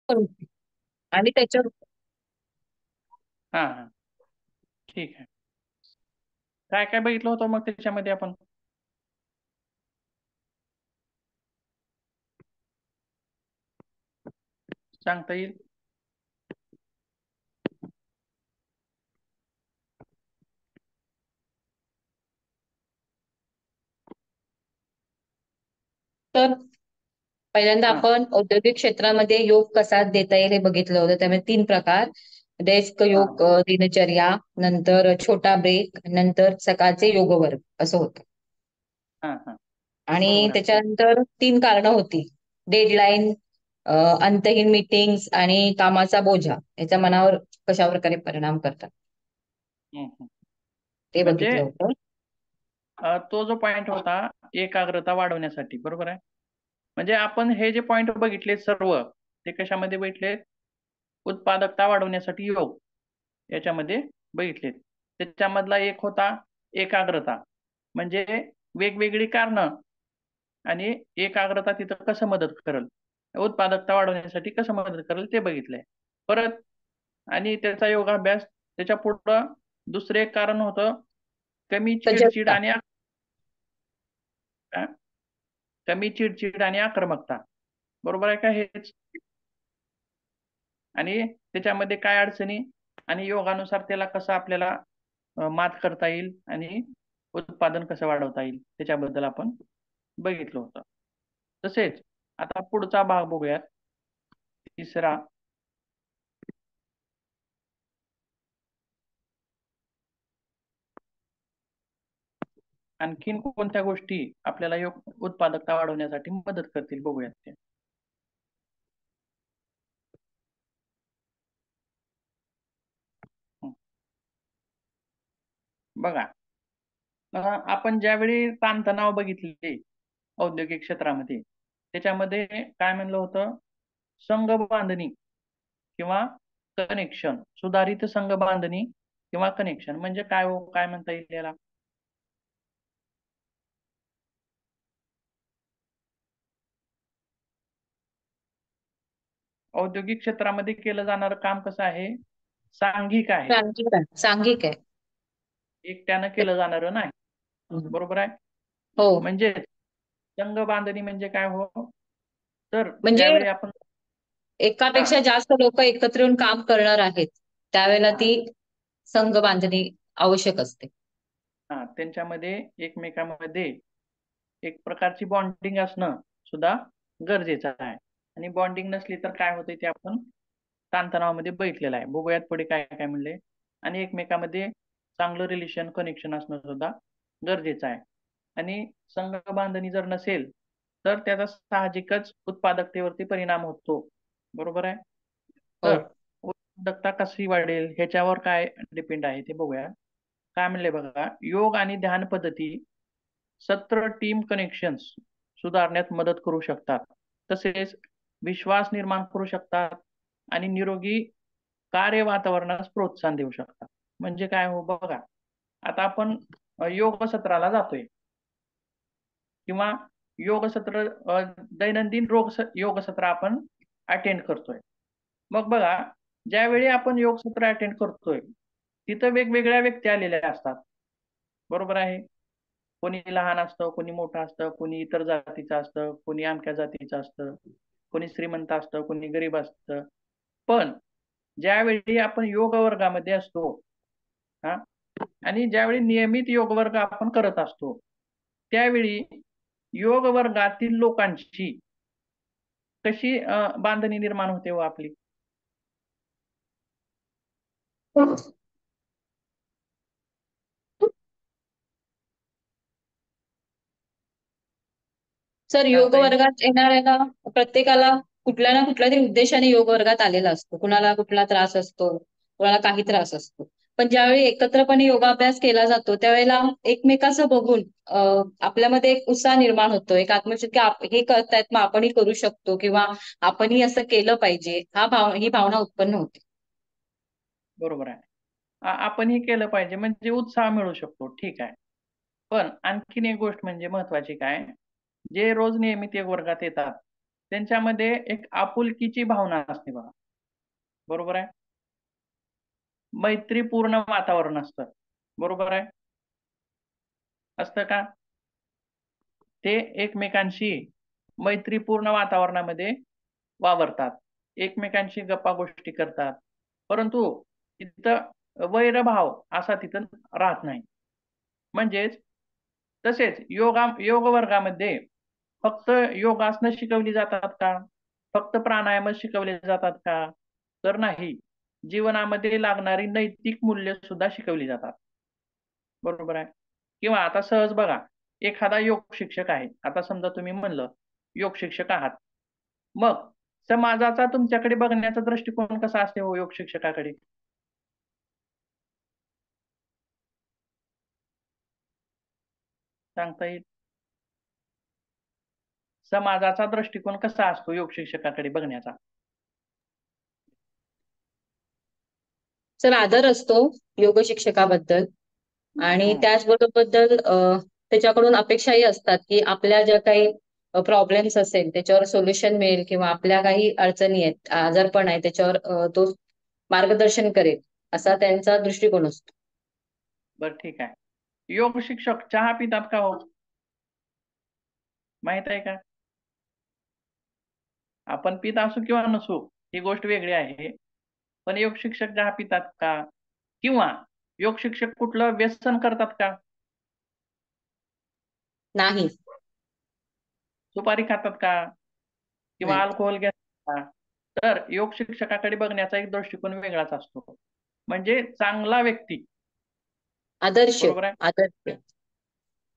आणि त्याच्यावर हा हा, ठीक आहे. काय काय बघितलं होतं मग त्याच्यामध्ये आपण? सांगता येईल? तर पहिल्यांदा हा आपण औद्योगिक क्षेत्रामध्ये योग कसा देता येईल हे बघितलं होतं. त्यामध्ये 3 प्रकार: डेस्क हा योग, दिनचर्या, नंतर छोटा ब्रेक, नंतर सकाळचे योग वर्ग असं होतं. हा हा, आणि बरोबर आहे. त्याच्यानंतर 3 कारणं होती: डेडलाईन, अंतहीन मीटिंग्स आणि कामाचा बोजा याचा मनावर कशा प्रकारे परिणाम करतात हम्म. ते म्हणजे बघितलं होतं. तो जो पॉइंट होता एकाग्रता वाढवण्यासाठी, बरोबर आहे. म्हणजे आपण हे जे पॉइंट बघितले सर्व, ते कशामध्ये बघितले? उत्पादकता वाढवण्यासाठी योग याच्यामध्ये बघितले. त्याच्यामधला एक होता एकाग्रता, म्हणजे वेगवेगळी कारणं आणि एकाग्रता तिथं कसं मदत करेल, उत्पादकता वाढवण्यासाठी कसं मदत करेल ते बघितलंय. परत आणि त्याचा योगाभ्यास, त्याच्या पुढं दुसरे एक कारण होतं कमी चिडचिड सजगता. आणि कमी चिडचिड आणि आक्रमकता, बरोबर आहे का हेच? आणि त्याच्यामध्ये काय अडचणी आणि योगानुसार त्याला कसं आपल्याला मात करता येईल आणि उत्पादन कसं वाढवता येईल त्याच्याबद्दल आपण बघितलं होतं. तसेच आता पुढचा भाग बघूयात, तिसरा. आणखीन कोणत्या गोष्टी आपल्याला उत्पादकता वाढवण्यासाठी मदत करतील बघूयात ते. हं. बघा, आपण ज्यावेळी ताणतणाव बघितले औद्योगिक क्षेत्रामध्ये, त्याच्यामध्ये काय म्हणलं होतं? संघ बांधणी किंवा कनेक्शन, सुधारित संघ बांधणी किंवा कनेक्शन म्हणजे काय हो, काय म्हणता येईल याला? औद्योगिक क्षेत्रामध्ये केलं जाणारं काम कसं आहे? सांघिक आहे, सांघिक आहे. एकट्यानं केलं जाणारं नाही, हम्म. बरोबर आहे. हो. म्हणजे संघ बांधणी म्हणजे काय हो? तर म्हणजे ज्यावेळी आपण हा एकापेक्षा जास्त लोक एकत्र येऊन काम करणार आहेत त्यावेळेला हा ती संघ बांधणी आवश्यक असते. हा, त्यांच्यामध्ये एकमेकांमध्ये एक प्रकारची बॉन्डिंग असणं सुद्धा गरजेचं आहे. आणि बॉन्डिंग नसली तर काय होते ते आपण ताणतणावामध्ये बघितलेलं आहे. बघूयात पुढे काय काय म्हणले. आणि एकमेकांमध्ये चांगलं रिलेशन, कनेक्शन असणं सुद्धा गरजेचं आहे. आणि संघ बांधणी जर नसेल तर त्याचा साहजिकच उत्पादकतेवरती परिणाम होतो, बरोबर आहे. हो. तर उत्पादकता कशी वाढेल ह्याच्यावर काय डिपेंड आहे ते बघूया. काय म्हणले बघा, योग आणि ध्यान पद्धती सत्र टीम कनेक्शन्स सुधारण्यात मदत करू शकतात. तसेच विश्वास निर्माण करू शकतात आणि निरोगी कार्य वातावरणास प्रोत्साहन देऊ शकतात. म्हणजे काय हो बघा, आता आपण योग सत्राला जातोय किंवा योग सत्र, दैनंदिन योग सत्र आपण अटेंड करतोय. मग बघा, ज्यावेळी आपण योग सत्र अटेंड करतोय तिथं वेगवेगळ्या व्यक्ती आलेल्या असतात, बरोबर आहे. कोणी लहान असतं, कोणी मोठं असतं, कोणी इतर जातीचं असतं, कोणी अमक्या जातीचं असतं, कोणी श्रीमंत असतं, कोणी गरीब असतं. पण ज्यावेळी आपण योग वर्गामध्ये असतो, हा, आणि ज्यावेळी नियमित योग वर्ग आपण करत असतो, त्यावेळी योग वर्गातील लोकांची कशी बांधणी निर्माण होते हो आपली? सर, योग सांगता येईल? वर्गात येणाऱ्याला प्रत्येकाला कुठल्या ना कुठल्या तरी उद्देशाने योग वर्गात आलेला असतो. कुणाला कुठला त्रास असतो, कुणाला काही त्रास असतो. पण ज्यावेळी एकत्रपणे योगाभ्यास केला जातो त्यावेळेला एकमेकाचं बघून आपल्यामध्ये एक उत्साह निर्माण होतो, एक आत्मविश्वास की हे करतायत मग आपणही करू शकतो किंवा आपणही असं केलं पाहिजे, ही भावना उत्पन्न होते. बरोबर आहे. आपणही केलं पाहिजे म्हणजे उत्साह मिळू शकतो, ठीक आहे. पण आणखीन एक गोष्ट म्हणजे महत्वाची काय, जे रोज नियमित योग वर्गात येतात त्यांच्यामध्ये एक आपुलकीची भावना असते बघा. बरोबर आहे. मैत्रीपूर्ण वातावरण असतं. बरोबर आहे. असतं का? ते एकमेकांशी मैत्रीपूर्ण वातावरणामध्ये वावरतात. एकमेकांशी गप्पा गोष्टी करतात. परंतु तिथं वैरभाव असा तिथं राहत नाही. म्हणजेच तसेच योग वर्गामध्ये फक्त योगासनं शिकवली जातात का? फक्त प्राणायाम शिकवले जातात का? तर नाही. जीवनामध्ये लागणारी नैतिक मूल्य सुद्धा शिकवली जातात. बरोबर आहे. किंवा आता सहज बघा, एखादा योग शिक्षक आहे. आता समजा तुम्ही म्हणलं योग शिक्षक आहात. मग समाजाचा तुमच्याकडे बघण्याचा दृष्टिकोन कसा असते हो योग शिक्षकाकडे? सांगता येईल? समाजाचा दृष्टिकोन कसा असतो योग शिक्षकाकडे बघण्याचा? सर, आदर असतो योग शिक्षकाबद्दल. आणि हं. त्याचबरोबर त्याच्याकडून अपेक्षाही असतात की आपल्या ज्या काही प्रॉब्लेम्स असेल त्याच्यावर सोल्युशन मिळेल, किंवा आपल्या काही अडचणी आहेत, आजारपण आहे, त्याच्यावर तो मार्गदर्शन करेल, असा त्यांचा दृष्टिकोन असतो. बरं ठीक आहे. योग शिक्षक चहा पितात का हो? माहित आहे का? आपण पित असू किंवा नसू ही गोष्ट वेगळी आहे. पण योग शिक्षक चहा पितात का? किंवा योग शिक्षक कुठलं व्यसन करतात का? नाही. सुपारी खातात का? किंवा नाही. अल्कोहोल घेतात का? तर योग शिक्षकाकडे बघण्याचा एक दृष्टिकोन वेगळाच असतो. म्हणजे चांगला व्यक्ती, आदर्श. बरोबर आहे. आदर्श.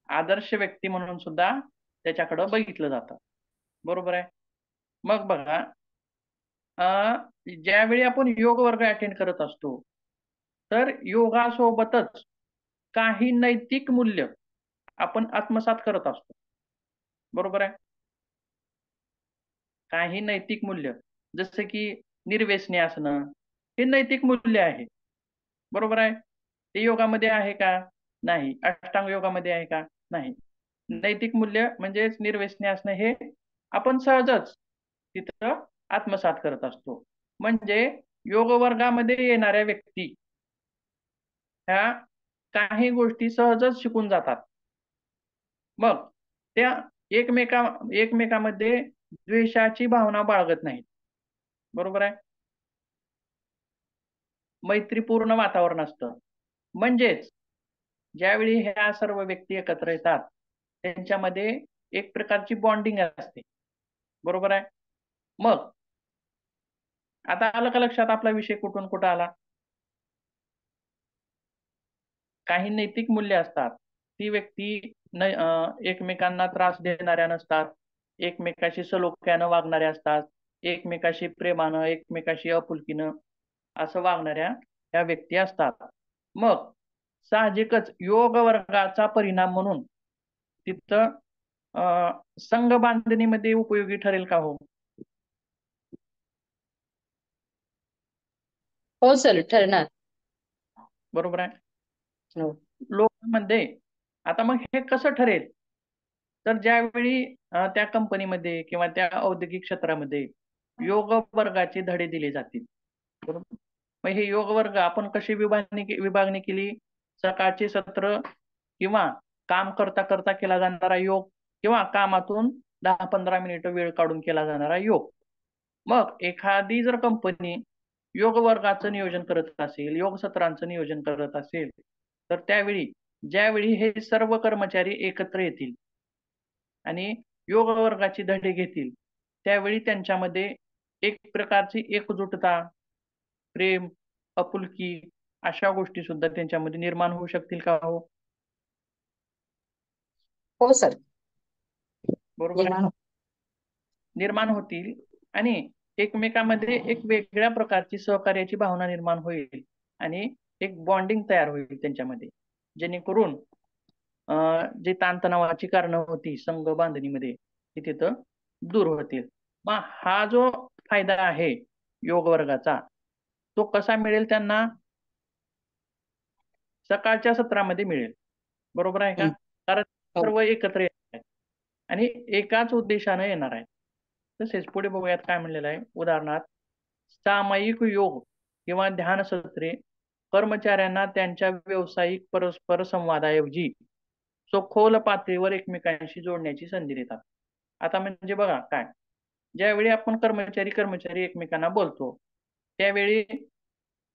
आदर्श व्यक्ती म्हणून सुद्धा त्याच्याकडं बघितलं जातं. बरोबर आहे. मग बघा, ज्यावेळी आपण योग वर्ग अटेंड करत असतो, तर योगासोबतच काही नैतिक मूल्य आपण आत्मसात करत असतो. बरोबर आहे. काही नैतिक मूल्य जसं की निर्व्यसनी असणं, हे नैतिक मूल्य आहे. बरोबर आहे. ते योगामध्ये आहे का? नाही. अष्टांग योगामध्ये आहे का? नाही. नैतिक मूल्य म्हणजेच निर्व्यसनी असणं हे आपण सहजच तिथं आत्मसात करत असतो. म्हणजे योग वर्गामध्ये येणाऱ्या व्यक्ती ह्या काही गोष्टी सहजच शिकून जातात. मग त्या एकमेकांमध्ये द्वेषाची भावना बाळगत नाहीत. बरोबर आहे. मैत्रीपूर्ण वातावरण असतं. म्हणजेच ज्यावेळी ह्या सर्व व्यक्ती एकत्र येतात, त्यांच्यामध्ये एक प्रकारची बॉन्डिंग असते. बरोबर आहे. मग आता आलं का लक्षात आपला विषय कुठून कुठं आला? काही नैतिक मूल्य असतात. ती व्यक्ती एकमेकांना त्रास देणाऱ्या नसतात. एकमेकाशी सलोख्यानं वागणाऱ्या असतात. एकमेकाशी प्रेमानं, एकमेकाशी आपुलकीनं असं वागणाऱ्या ह्या व्यक्ती असतात. मग साहजिकच योग वर्गाचा परिणाम म्हणून तिथं अ, संघ बांधणीमध्ये उपयोगी ठरेल का हो? हो सर, ठरणार. बरोबर आहे. हो. लोकांमध्ये आता मग हे कसं ठरेल? तर ज्यावेळी त्या कंपनीमध्ये किंवा त्या औद्योगिक क्षेत्रामध्ये योग वर्गाचे धडे दिले जातील. बरोबर. मग हे योग वर्ग आपण कशी विभागणी केली? सकाळचे सत्र किंवा काम करता करता केला जाणारा योग किंवा कामातून 10-15 मिनिटं वेळ काढून केला जाणारा योग. मग एखादी जर कंपनी योग वर्गाचं नियोजन करत असेल, योग सत्रांचं नियोजन करत असेल, तर त्यावेळी ज्यावेळी हे सर्व कर्मचारी एकत्र येतील आणि योग वर्गाचे धडे घेतील, त्यावेळी त्यांच्यामध्ये एक प्रकारची एकजुटता, प्रेम, आपुलकी अशा गोष्टी सुद्धा त्यांच्यामध्ये निर्माण होऊ शकतील का हो? हो सर. बरोबर आहे. निर्माण हो. निर्माण होतील आणि एकमेकांमध्ये एक वेगळ्या प्रकारची सहकार्याची भावना निर्माण होईल आणि एक बॉन्डिंग तयार होईल त्यांच्यामध्ये. जेणेकरून जी ताणतणावाची कारणं होती संघ बांधणीमध्ये ती तिथं दूर होतील. मग हा जो फायदा आहे योग वर्गाचा, तो कसा मिळेल त्यांना? सकाळच्या सत्रामध्ये मिळेल. बरोबर आहे का? हं. कारण हो. सर्व एकत्र येणार आहेत आणि एकाच उद्देशाने येणार आहेत. तसेच पुढे बघूयात काय म्हणलेलं आहे. उदाहरणार्थ, सामायिक योग किंवा ध्यान सत्रे कर्मचाऱ्यांना त्यांच्या व्यावसायिक परस्पर संवादाऐवजी सखोल पातळीवर एकमेकांशी जोडण्याची संधी देतात. आता म्हणजे बघा काय, ज्यावेळी आपण कर्मचारी कर्मचारी एकमेकांना बोलतो, त्यावेळी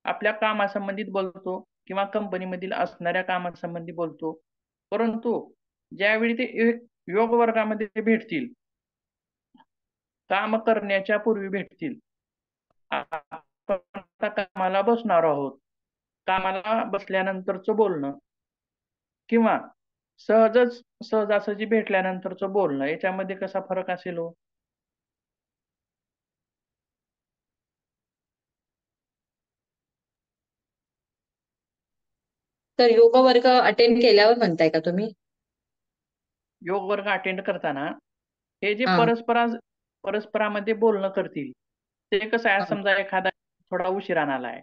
आपल्या कामासंबंधित बोलतो किंवा कंपनीमधील असणाऱ्या कामासंबंधी बोलतो. परंतु ज्यावेळी ते एक योग वर्गामध्ये भेटतील, काम करण्याच्या पूर्वी भेटतील, आपण आता कामाला बसणार आहोत, कामाला बसल्यानंतरचं बोलणं किंवा सहजासहजी भेटल्यानंतरचं बोलणं, याच्यामध्ये कसा फरक असेल हो? तर योग वर्ग अटेंड केल्यावर म्हणताय का तुम्ही? योग वर्ग अटेंड करताना हे जे हा परस्परामध्ये बोलणं करतील, ते कसं आहे, हा. समजा एखादा थोडा उशिराने आलाय,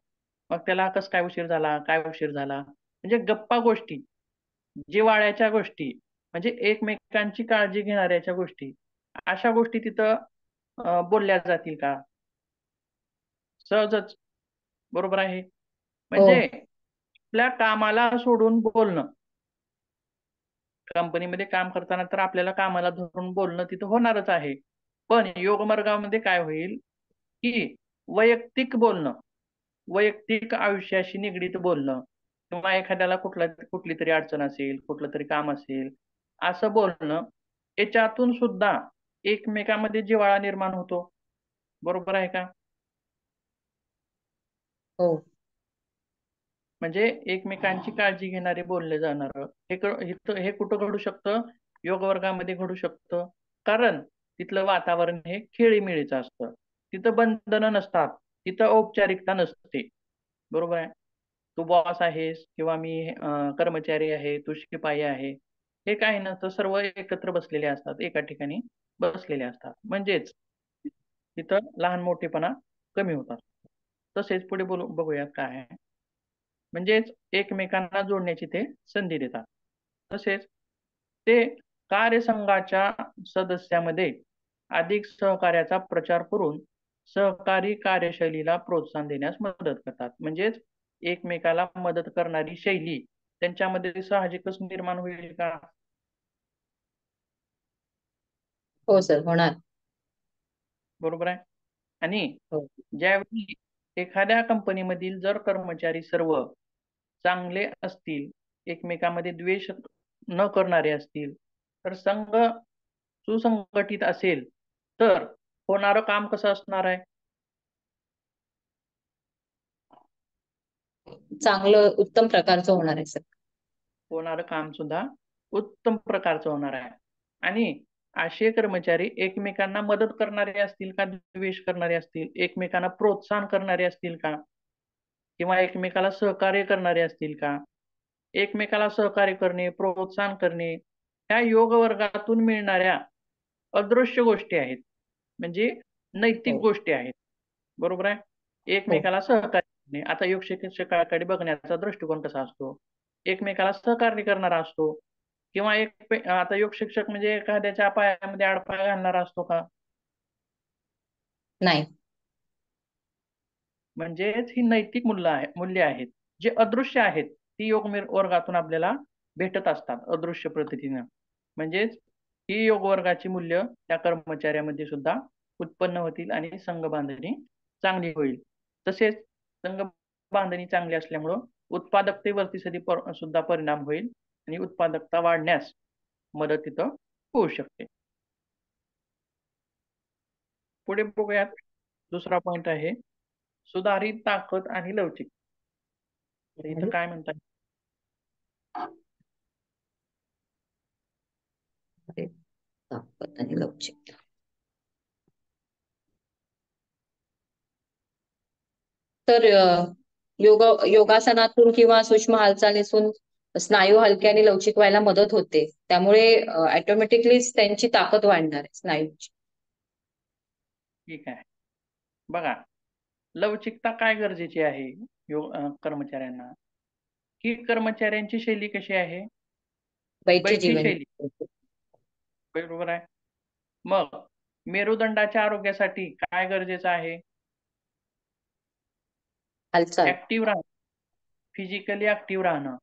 मग त्याला कसं काय उशीर झाला, काय उशीर झाला, म्हणजे गप्पा गोष्टी, जिव्हाळ्याच्या गोष्टी, म्हणजे एकमेकांची काळजी घेणाऱ्याच्या गोष्टी, अशा गोष्टी तिथं बोलल्या जातील का? सहजच. बरोबर आहे. हो म्हणजे आपल्या कामाला सोडून बोलणं, कंपनीमध्ये काम करताना तर आपल्याला कामाला धरून बोलणं तिथं होणारच आहे. पण योग मार्गामध्ये काय होईल, की वैयक्तिक बोलणं, वैयक्तिक आयुष्याशी निगडीत बोलणं किंवा एखाद्याला कुठली तरी अडचण असेल, कुठलं तरी काम असेल, असं बोलणं, याच्यातून सुद्धा एकमेकांमध्ये जिव्हाळा निर्माण होतो. बरोबर आहे का? हो म्हणजे एकमेकांची काळजी घेणारे बोलले जाणारं हे कुठं घडू शकतं? योग वर्गामध्ये घडू शकतं. कारण तिथलं वातावरण हे खेळीमेळीचं असतं. तिथं बंधनं नसतात. तिथं औपचारिकता नसते. बरोबर आहे. तू बॉस आहेस किंवा मी कर्मचारी आहे, तू शिपाई आहे. हे काही नसतं. सर्व एकत्र बसलेले असतात. एका ठिकाणी बसलेले असतात. म्हणजेच तिथं लहान मोठेपणा कमी होतात. तसेच पुढे बघूयात काय आहे. म्हणजेच एकमेकांना जोडण्याची ते संधी देतात. तसेच ते कार्यसंघाच्या सदस्यामध्ये अधिक सहकार्याचा प्रचार करून सहकारी कार्यशैलीला प्रोत्साहन देण्यास मदत करतात. म्हणजेच एकमेकाला मदत करणारी शैली त्यांच्यामध्ये साहजिकच निर्माण होईल का? हो सर, होणार. बरोबर आहे. आणि हो ज्यावेळी एखाद्या कंपनीमधील जर कर्मचारी सर्व चांगले असतील, एकमेकांमध्ये द्वेष न करणारे असतील, तर संघ सुसंघटित असेल, तर होणारं काम कसं असणार आहे? चांगलं उत्तम प्रकारचं होणार आहे सर. होणारं काम सुद्धा उत्तम प्रकारचं होणार आहे. आणि असे कर्मचारी एकमेकांना मदत करणारे असतील का द्वेष करणारे असतील? एकमेकांना प्रोत्साहन करणारे असतील का? किंवा एकमेकाला सहकार्य करणारे असतील का? एकमेकाला सहकार्य करणे, प्रोत्साहन करणे, ह्या योग वर्गातून मिळणाऱ्या अदृश्य गोष्टी आहेत. म्हणजे नैतिक हो गोष्टी आहेत. बरोबर आहे? हो एकमेकाला सहकार्य करणे. आता योग शिक्षकाकडे बघण्याचा दृष्टिकोन कसा असतो? एकमेकाला सहकार्य करणारा असतो किंवा आता योग शिक्षक म्हणजे एखाद्याच्या पायामध्ये आडपाय घालणारा असतो का? नाही. म्हणजेच ही नैतिक मूल्य आहेत, जे अदृश्य आहेत, ती योग वर्गातून आपल्याला भेटत असतात अदृश्य पद्धतीनं. म्हणजेच ही योग वर्गाची मूल्य त्या कर्मचाऱ्यामध्ये सुद्धा उत्पन्न होतील आणि संघबांधणी चांगली होईल. तसेच संघबांधणी चांगली असल्यामुळं उत्पादकतेवरती सुद्धा परिणाम होईल आणि उत्पादकता वाढण्यास मदत तिथं होऊ शकते. पुढे बघूयात. दुसरा पॉइंट आहे सुधारित ताकद आणि लवचिक. तर इथं काय म्हणतात? अरे, ताकद आणि लवचिकता. तर योगासनातून किंवा सूक्ष्म हालचालीतून स्नायू हलके आणि लवचिक व्हायला मदत होते. त्यामुळे ऑटोमॅटिकली त्यांची ताकद वाढणार आहे स्नायूची. ठीक आहे. बघा, लवचिकता काय गरजेची आहे कर्मचाऱ्यांना? ही कर्मचाऱ्यांची शैली कशी आहे? बैठी बैठी जीवन. शैली. बरोबर आहे. मग मेरुदंडाच्या आरोग्यासाठी काय गरजेचं आहे? हालचाल. ऍक्टिव्ह राहणं, फिजिकली ऍक्टिव्ह राहणं,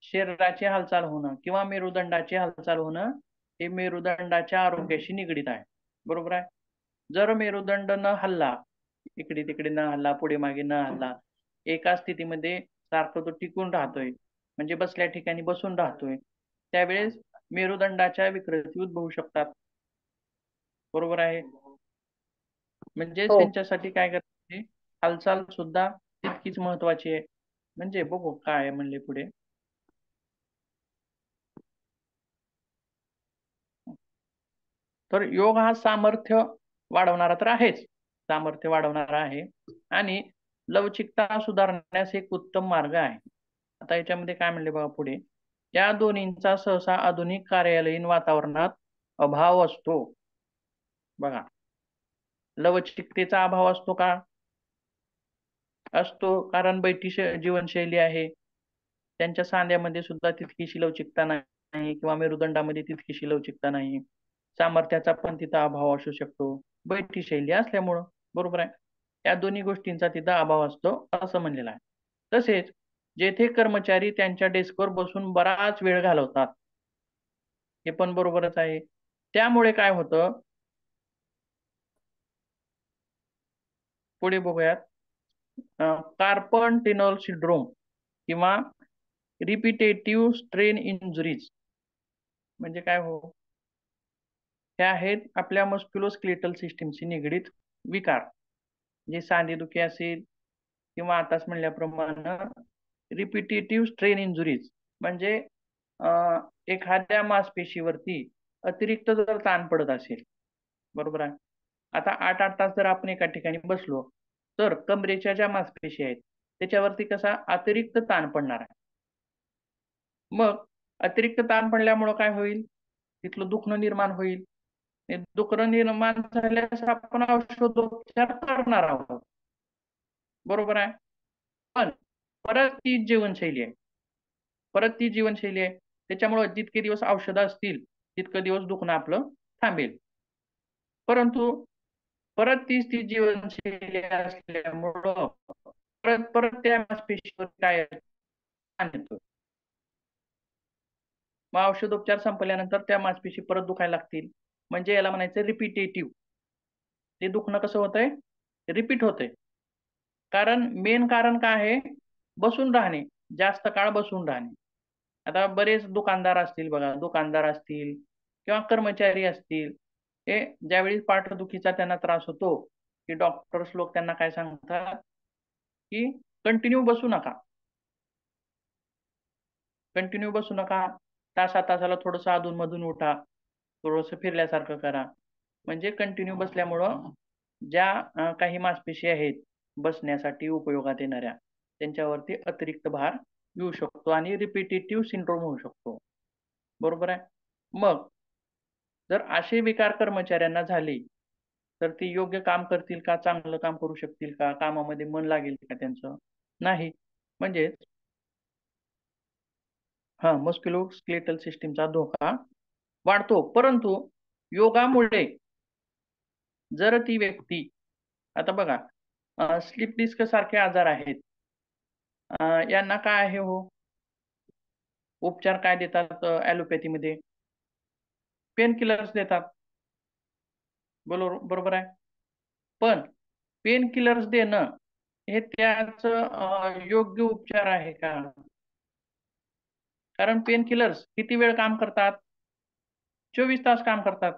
शरीराची हालचाल होणं किंवा मेरुदंडाची हालचाल होणं हे मेरुदंडाच्या आरोग्याशी निगडीत आहे. बरोबर आहे. जर मेरुदंड न हलला, इकडे तिकडे न हलला, पुढे मागे न हलला, एका स्थितीमध्ये सारखं तो टिकून राहतोय, म्हणजे बसल्या ठिकाणी बसून राहतोय, त्यावेळेस मेरुदंडाच्या विकृती उद्भवू शकतात. बरोबर आहे. म्हणजेच हो. त्यांच्यासाठी काय करायचे, हालचाल सुद्धा तितकीच महत्वाची आहे. म्हणजे बघू काय म्हणले पुढे. तर योग हा सामर्थ्य वाढवणारा तर आहेच, सामर्थ्य वाढवणारा आहे आणि लवचिकता सुधारण्यास एक उत्तम मार्ग आहे. आता याच्यामध्ये काय म्हणले बघा पुढे, या दोन्हींचा सहसा आधुनिक कार्यालयीन वातावरणात अभाव असतो. बघा, लवचिकतेचा अभाव असतो का? असतो, कारण बैठी जीवनशैली आहे. त्यांच्या सांध्यामध्ये सुद्धा तितकीशी लवचिकता नाही किंवा मेरुदंडामध्ये तितकीशी लवचिकता नाही. सामर्थ्याचा पण तिथं अभाव असू शकतो, बैठी शैली असल्यामुळं. बरोबर आहे. या दोन्ही गोष्टींचा तिथं अभाव असतो असं म्हणलेलं आहे. तसेच जेथे कर्मचारी त्यांच्या डेस्कवर बसून बराच वेळ घालवतात, हे पण बरोबरच आहे. त्यामुळे काय होतं, पुढे बघूयात, कार्पन टिनल सिंड्रोम किंवा रिपिटेटिव्ह स्ट्रेन इंजुरीज म्हणजे काय हो, हे आहेत आपल्या मस्क्युलोस्केलेटल सिस्टीमशी निगडीत विकार, जे सांधेदुखी असेल किंवा आताच म्हणल्याप्रमाणे रिपिटेटिव्ह स्ट्रेन इंजुरीज म्हणजे एखाद्या मासपेशीवरती अतिरिक्त जर ताण पडत असेल. बरोबर आहे. आता 8-8 तास जर आपण एका ठिकाणी बसलो, तर कमरेच्या ज्या मासपेशी आहेत त्याच्यावरती कसा अतिरिक्त ताण पडणार आहे. मग अतिरिक्त ताण पडल्यामुळं काय होईल, तिथलं दुखणं निर्माण होईल. ते दुखणं निर्माण झाल्यास आपण औषधोपचार करणार आहोत. बरोबर आहे. पण परत ती जीवनशैली आहे. परत ती जीवनशैली आहे. त्याच्यामुळं जितके दिवस औषधं असतील, तितके दिवस दुखणं आपलं थांबेल. परंतु परत तीच ती जीवनशैली असल्यामुळं परत परत त्या मासपेशीवर काय ताण येतो. मग औषधोपचार संपल्यानंतर त्या मासपेशी परत दुखायला लागतील. म्हणजे याला म्हणायचं रिपिटेटिव्ह. ते दुखणं कसं होतंय? रिपीट होतंय. कारण मेन कारण काय आहे? बसून राहणे, जास्त काळ बसून राहणे. आता बरेच दुकानदार असतील बघा, दुकानदार असतील किंवा कर्मचारी असतील, हे ज्यावेळी पाठदुखीचा त्यांना त्रास होतो, की डॉक्टर्स लोक त्यांना काय सांगतात, की कंटिन्यू बसू नका. कंटिन्यू बसू नका. तासा-तासाला थोडंसं अधून-मधून उठा. थोडंसं फिरल्यासारखं करा. म्हणजे कंटिन्यू बसल्यामुळं ज्या काही मासपेशी आहेत बसण्यासाठी उपयोगात येणाऱ्या, त्यांच्यावरती अतिरिक्त भार येऊ शकतो आणि रिपिटेटिव्ह सिंड्रोम होऊ शकतो. बरोबर आहे. मग जर असे विकार कर्मचाऱ्यांना झाले, तर ते योग्य काम करतील का? चांगलं काम करू शकतील का? कामामध्ये मन लागेल का त्यांचं? नाही. म्हणजेच हां, मस्क्युलोस्केलेटल सिस्टमचा धोका वाढतो. परंतु योगामुळे जर ती व्यक्ती, आता बघा, स्लीप डिस्क सारखे आजार आहेत. यांना काय आहे हो? उपचार काय देतात ॲलोपॅथीमध्ये? पेन किलर्स देतात. बरोबर आहे. पण पेन किलर्स देणं हे त्याचं योग्य उपचार आहे का? कारण पेन किलर्स किती वेळ काम करतात? 24 तास काम करतात.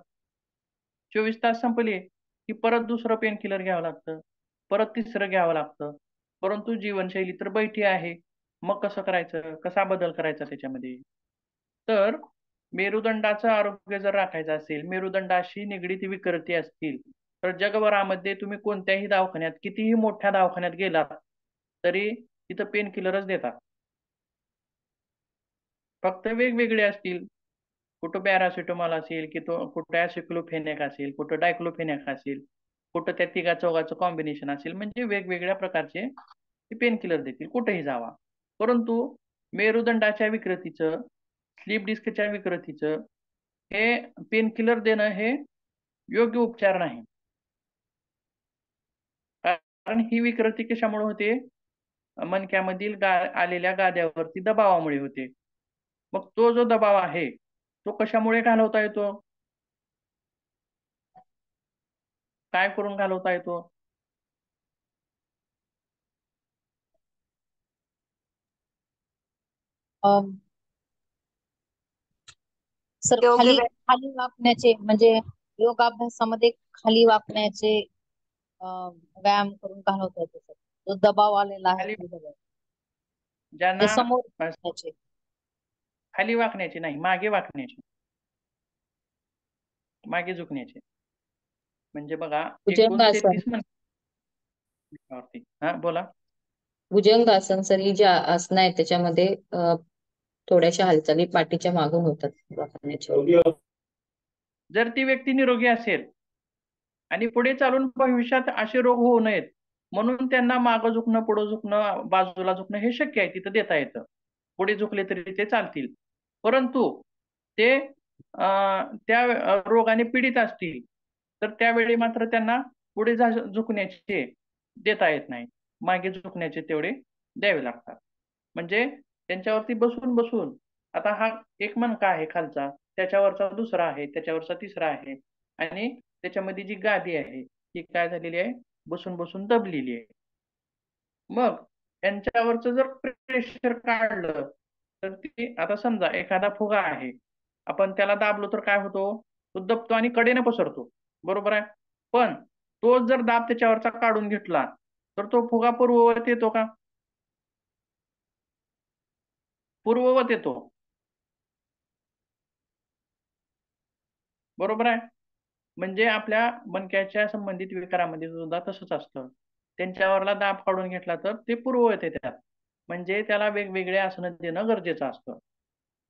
24 तास संपले, की परत दुसरं पेन किलर घ्यावं लागतं. परत तिसरं घ्यावं लागतं. परंतु जीवनशैली तर बैठी आहे. मग कसं करायचं? कसा बदल करायचा त्याच्यामध्ये? तर मेरुदंडाचं आरोग्य जर राखायचं असेल, मेरुदंडाशी निगडीत विकृती असतील, तर जगभरामध्ये तुम्ही कोणत्याही दवाखान्यात, कितीही मोठ्या दवाखान्यात गेलात, तरी तिथं पेन किलरच देतात. फक्त वेगवेगळे असतील. कुठं पॅरासिटामॉल असेल, की तो कुठं ॲसिक्लोफेनॅक असेल, कुठं डायक्लोफेनॅक असेल, कुठं त्या तिघा-चौघाचं कॉम्बिनेशन असेल, म्हणजे वेगवेगळ्या प्रकारचे ते पेन किलर देतील, कुठेही जावा. परंतु मेरुदंडाच्या विकृतीचं, स्लीप डिस्कच्या विकृतीचं हे पेन किलर देणं हे योग्य उपचार नाही. कारण ही विकृती कशामुळे होते? मणक्यामधील आलेल्या गाद्यावरती दबावामुळे होते. मग तो जो दबाव आहे तो कशामुळे घालवता येतो? काय करून घालवता येतो? सर योग्य खाली खाली वाकण्याचे म्हणजे योगाभ्यासामध्ये खाली वाकण्याचे व्यायाम करून घालवता येतो सर. जो दबाव आलेला आहे खाली खाली दबाव ते ज्यांना समोर वाकण्याचे. खाली वाकण्याचे नाही, मागे वाकण्याचे, मागे झुकण्याचे. म्हणजे बघा भुजंगासन 39 हा बोला. भुजंगासन सर, ही जी आसनं आहेत त्याच्यामध्ये थोड्याशा हालचाली पाठीच्या मागून होतात वाकण्याच्या. जर ती व्यक्ती निरोगी असेल आणि पुढे चालून भविष्यात असे रोग होऊ नयेत म्हणून त्यांना मागं झुकणं, पुढे झुकणं, बाजूला झुकणं हे शक्य आहे, तिथं देता येतं. पुढे झुकले तरी ते चालतील. परंतु ते त्या रोगाने पीडित असतील तर त्यावेळी मात्र त्यांना पुढे झुकण्याचे देता येत नाही. मागे झुकण्याचे तेवढे द्यावे लागतात. म्हणजे त्यांच्यावरती बसून बसून आता हा एक मणका आहे खालचा, त्याच्यावरचा दुसरा आहे, त्याच्यावरचा तिसरा आहे आणि त्याच्यामध्ये जी गादी आहे ती काय झालेली आहे? बसून बसून दबलेली आहे. मग त्यांच्यावरचं जर प्रेशर काढलं तर ती, आता समजा एखादा फुगा आहे, आपण त्याला दाबलो तर काय होतो? तो दबतो आणि कडेने पसरतो, बरोबर आहे. पण तो जर दाब त्याच्यावरचा काढून घेतला तर तो फुगा पूर्ववत येतो का? पूर्ववत येतो, बरोबर आहे. म्हणजे आपल्या मणक्याच्या संबंधित विकारामध्ये सुद्धा तसंच असतं. त्यांच्यावरला दाब काढून घेतला तर ते पूर्ववत येतात. म्हणजे त्याला वेगवेगळे आसनं देणं गरजेचं असतं.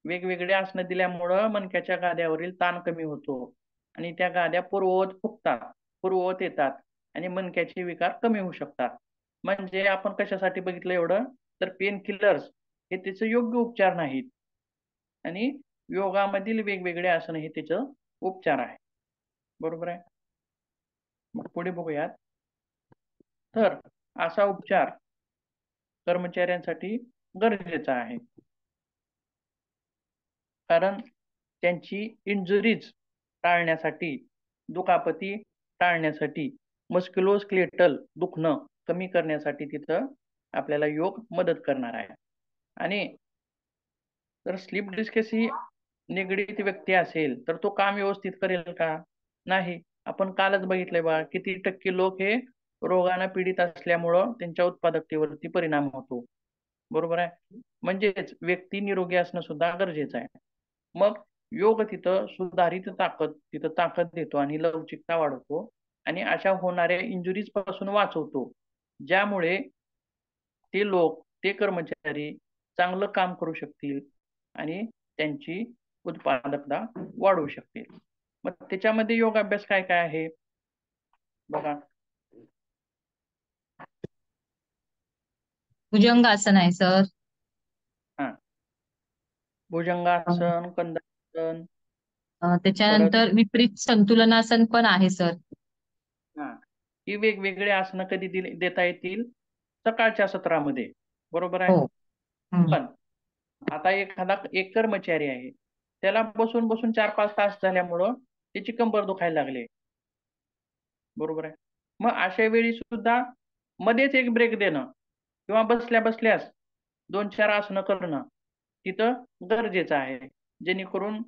वेगवेगळे आसनं दिल्यामुळं मणक्याच्या गाद्यावरील ताण कमी होतो आणि त्या गाद्या पूर्ववत फुगतात, पूर्ववत येतात आणि मणक्याचे विकार कमी होऊ शकतात. म्हणजे आपण कशासाठी बघितलं एवढं? तर पेन किलर्स हे त्याचे योग्य उपचार नाहीत आणि योगामधील वेगवेगळे आसन हे त्याचं उपचार आहे, बरोबर आहे. मग पुढे बघूयात. तर असा उपचार कर्मचाऱ्यांसाठी गरजेचा आहे. कारण त्यांची इंजुरीज टाळण्यासाठी, दुखापती टाळण्यासाठी, मस्क्युलोस्केलेटल दुखणं कमी करण्यासाठी तिथं आपल्याला योग मदत करणार आहे. आणि जर स्लीप डिस्कशी निगडीत व्यक्ती असेल तर तो काम व्यवस्थित करेल का? नाही. आपण कालच बघितलंय बघा, किती टक्के लोक हे रोगाने पीडित असल्यामुळं त्यांच्या उत्पादकतेवरती परिणाम होतो, बरोबर आहे. म्हणजेच व्यक्ती निरोगी असणं सुद्धा गरजेचं आहे. मग योग तिथं सुधारित ताकद, तिथं ताकद देतो आणि लवचिकता वाढवतो आणि अशा होणाऱ्या इंजुरीज पासून वाचवतो, ज्यामुळे ते लोक, ते कर्मचारी चांगलं काम करू शकतील आणि त्यांची उत्पादकता वाढवू शकतील. मग त्याच्यामध्ये योगाभ्यास काय काय आहे बघा. भुजंगासन आहे सर. हा, भुजंगासन, कंदासन, परत त्याच्यानंतर विपरीत संतुलनासन पण आहे सर. हा, ही वेगवेगळे आसनं कधी देता येतील? सकाळच्या सत्रामध्ये, बरोबर आहे. हो. हम्म. पण आता एक कर्मचारी आहे, त्याला बसून बसून 4-5 तास झाल्यामुळं त्याची कंबर दुखायला लागली, बरोबर आहे. मग अशा वेळी सुद्धा मध्येच एक ब्रेक देणं किंवा बसल्या बसल्यास 2-4 आसनं करणं तिथं गरजेचं आहे, जेणेकरून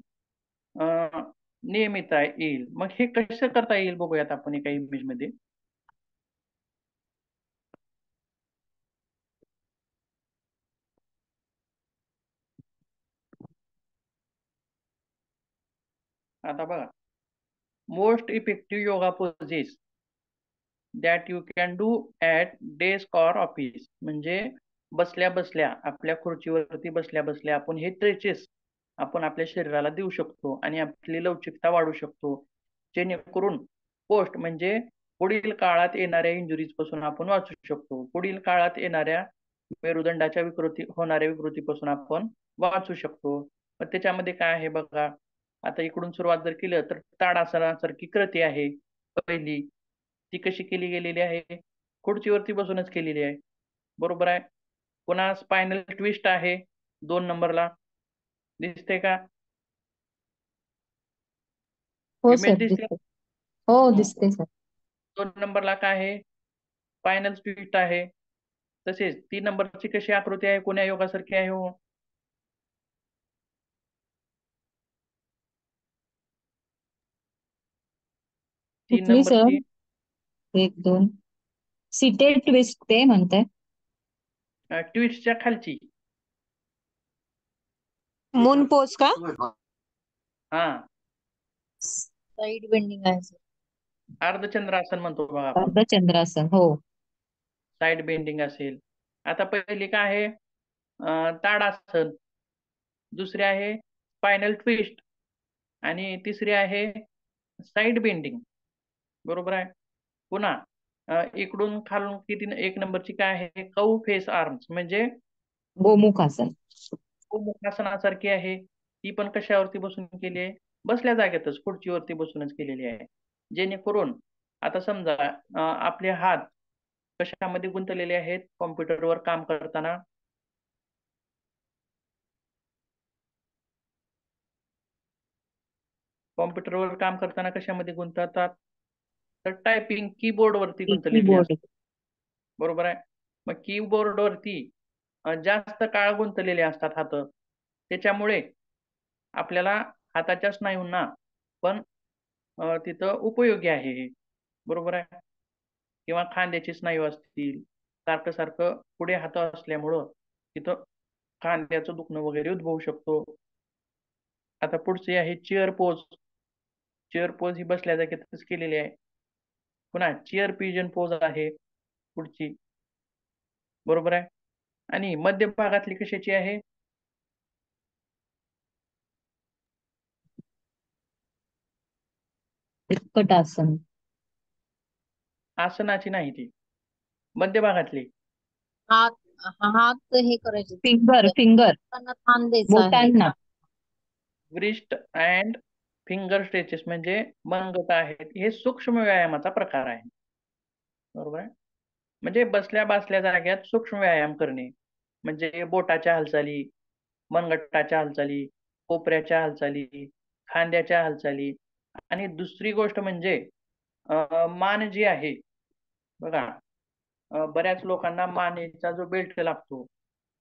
नियमितता येईल. मग हे कसं करता येईल बघूयात आपण एका इमेज मध्ये. आता बघा, most effective yoga poses that you can do at desk or office. म्हणजे बसल्या बसल्या, आपल्या खुर्चीवरती बसल्या बसल्या आपण हे स्ट्रेचेस आपण आपल्या शरीराला देऊ शकतो आणि आपली लवचिकता वाढवू शकतो, जेणेकरून पोस्ट म्हणजे पुढील काळात येणाऱ्या इंजुरीज पासून आपण वाचू शकतो. पुढील काळात येणाऱ्या मेरुदंडाच्या होणाऱ्या विकृतीपासून आपण वाचू शकतो. मग त्याच्यामध्ये काय आहे बघा, आता इकडून सुरुवात जर केलं तर ताडासनासारखी कृती आहे पहिली, ती कशी केली गेलेली आहे? खुर्चीवरती बसूनच केलेली आहे. बरोबर आहे. पुन्हा स्पायनल ट्विस्ट आहे 2 नंबरला. दिसते का? हो सर, इमेज दिसते? दिसते. हो, हो. दिसते सर. 2 नंबरला काय आहे? स्पायनल ट्विस्ट आहे. तसेच 3 नंबरची कशी आकृती आहे? कोण्या योगासारखी आहे हो? तीन कुठली सर? नंबरची 1 2 सीटेड ट्विस्ट ते म्हणताय? ट्विस्टच्या खालची. मून पोज का? हा, साईड बेंडिंग आहे सर. अर्धचंद्रासन म्हणतो बघा आपण. अर्धचंद्रासन. हो. साइड बेंडिंग असेल. आता पहिली काय आहे? ताडासन. दुसरी आहे स्पायनल ट्विस्ट आणि तिसरी आहे साइड बेंडिंग. बरोबर आहे. पुन्हा इकडून खालून किती 1 नंबरची काय आहे? कऊ फेस आर्म्स म्हणजे गोमुखासन. मुखासनासारखी आहे. ती पण कशावरती बसून केली आहे? बसल्या जागेतच खुर्चीवरती बसूनच केलेली आहे. जेणेकरून आता समजा आपले हात कशामध्ये गुंतलेले आहेत? कॉम्प्युटरवर काम करताना. कॉम्प्युटरवर काम करताना कशामध्ये गुंततात? तर टायपिंग कीबोर्डवरती गुंतलेली कीबोर्ड. असतात. बरोबर आहे. मग कीबोर्डवरती जास्त काळ गुंतलेले असतात हात. त्याच्यामुळे आपल्याला हाताच्या स्नायूंना पण तिथं उपयोगी आहे हे. बरोबर आहे. किंवा खांद्याचे स्नायू असतील, सारखं सारखं पुढे हात असल्यामुळं तिथं खांद्याचं दुखणं वगैरे उद्भवू शकतो. आता पुढची आहे चेअर पोज. चेअर पोज ही बसल्या जागेतच केलेली आहे. पुन्हा चेअर पिजन पोज आहे पुढची. बरोबर आहे. आणि मध्य भागातली कशाची आहे? तिरकटासन. आसनाची नाही ती, मध्य भागातली. हात हात हे करायचे. फिंगर फिंगर त्यांना थांब द्यायचा आहे. बोटांना. व्रिस्ट अँड फिंगर स्ट्रेचेस म्हणजे मनगट आहेत. हे सूक्ष्म व्यायामाचा प्रकार आहे. बरोबर आहे. म्हणजे बसल्या बसल्या जाग्यात सूक्ष्म व्यायाम करणे म्हणजे बोटाच्या हालचाली, मनगटाच्या हालचाली, कोपऱ्याच्या हालचाली, खांद्याच्या हालचाली. आणि दुसरी गोष्ट म्हणजे मान जी आहे बघा, बऱ्याच लोकांना मानेचा जो बेल्ट लागतो